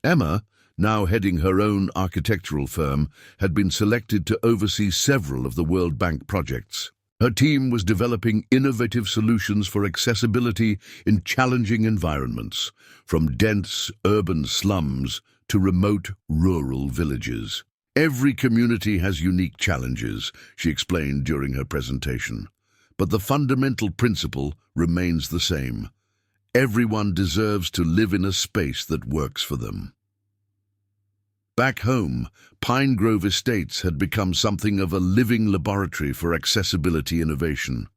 Emma, now heading her own architectural firm, had been selected to oversee several of the World Bank projects. Her team was developing innovative solutions for accessibility in challenging environments, from dense urban slums to remote rural villages. Every community has unique challenges, she explained during her presentation, but the fundamental principle remains the same. Everyone deserves to live in a space that works for them. Back home, Pine Grove Estates had become something of a living laboratory for accessibility innovation.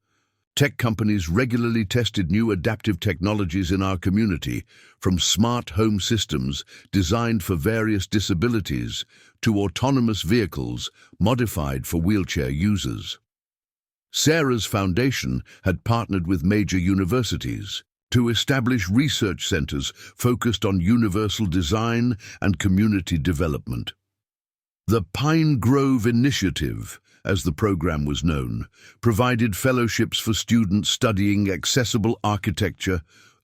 Tech companies regularly tested new adaptive technologies in our community, from smart home systems designed for various disabilities to autonomous vehicles modified for wheelchair users. Sarah's foundation had partnered with major universities to establish research centers focused on universal design and community development. The Pine Grove Initiative, as the program was known, provided fellowships for students studying accessible architecture,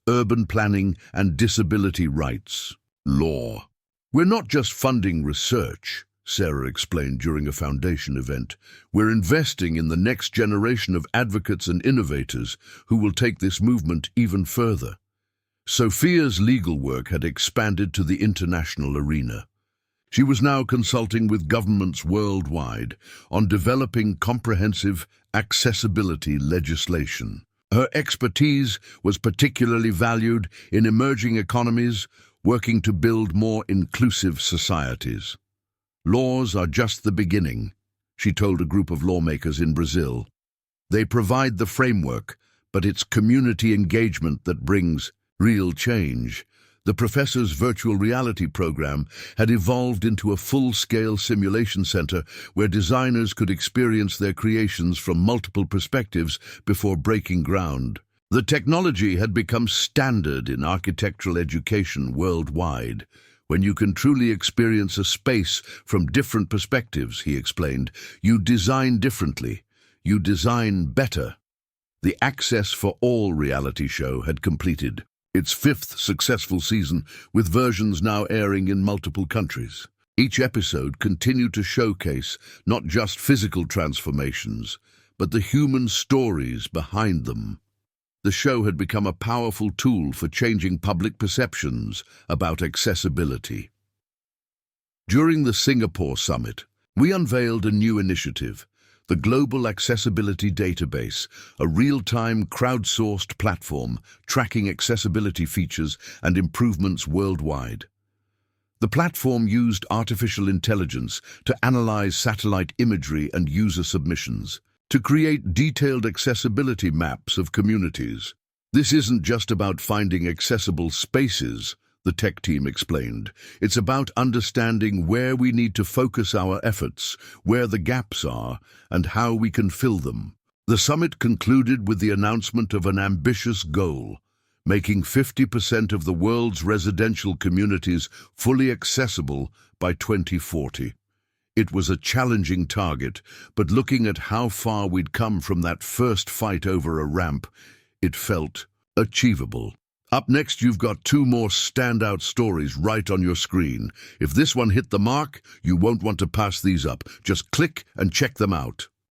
urban planning, and disability rights. Law. We're not just funding research, Sarah explained during a foundation event. We're investing in the next generation of advocates and innovators who will take this movement even further. Sophia's legal work had expanded to the international arena. She was now consulting with governments worldwide on developing comprehensive accessibility legislation. Her expertise was particularly valued in emerging economies working to build more inclusive societies. Laws are just the beginning, she told a group of lawmakers in Brazil. They provide the framework, but it's community engagement that brings real change. The professor's virtual reality program had evolved into a full-scale simulation center where designers could experience their creations from multiple perspectives before breaking ground. The technology had become standard in architectural education worldwide. When you can truly experience a space from different perspectives, he explained, you design differently. You design better. The Access for All reality show had completed its 5th successful season, with versions now airing in multiple countries. Each episode continued to showcase not just physical transformations, but the human stories behind them. The show had become a powerful tool for changing public perceptions about accessibility. During the Singapore summit, we unveiled a new initiative, the Global Accessibility Database, a real-time crowdsourced platform tracking accessibility features and improvements worldwide. The platform used artificial intelligence to analyze satellite imagery and user submissions, to create detailed accessibility maps of communities. This isn't just about finding accessible spaces, the tech team explained. It's about understanding where we need to focus our efforts, where the gaps are, and how we can fill them. The summit concluded with the announcement of an ambitious goal, making 50% of the world's residential communities fully accessible by 2040. It was a challenging target, but looking at how far we'd come from that first fight over a ramp, it felt achievable. Up next, you've got 2 more standout stories right on your screen. If this one hit the mark, you won't want to pass these up. Just click and check them out.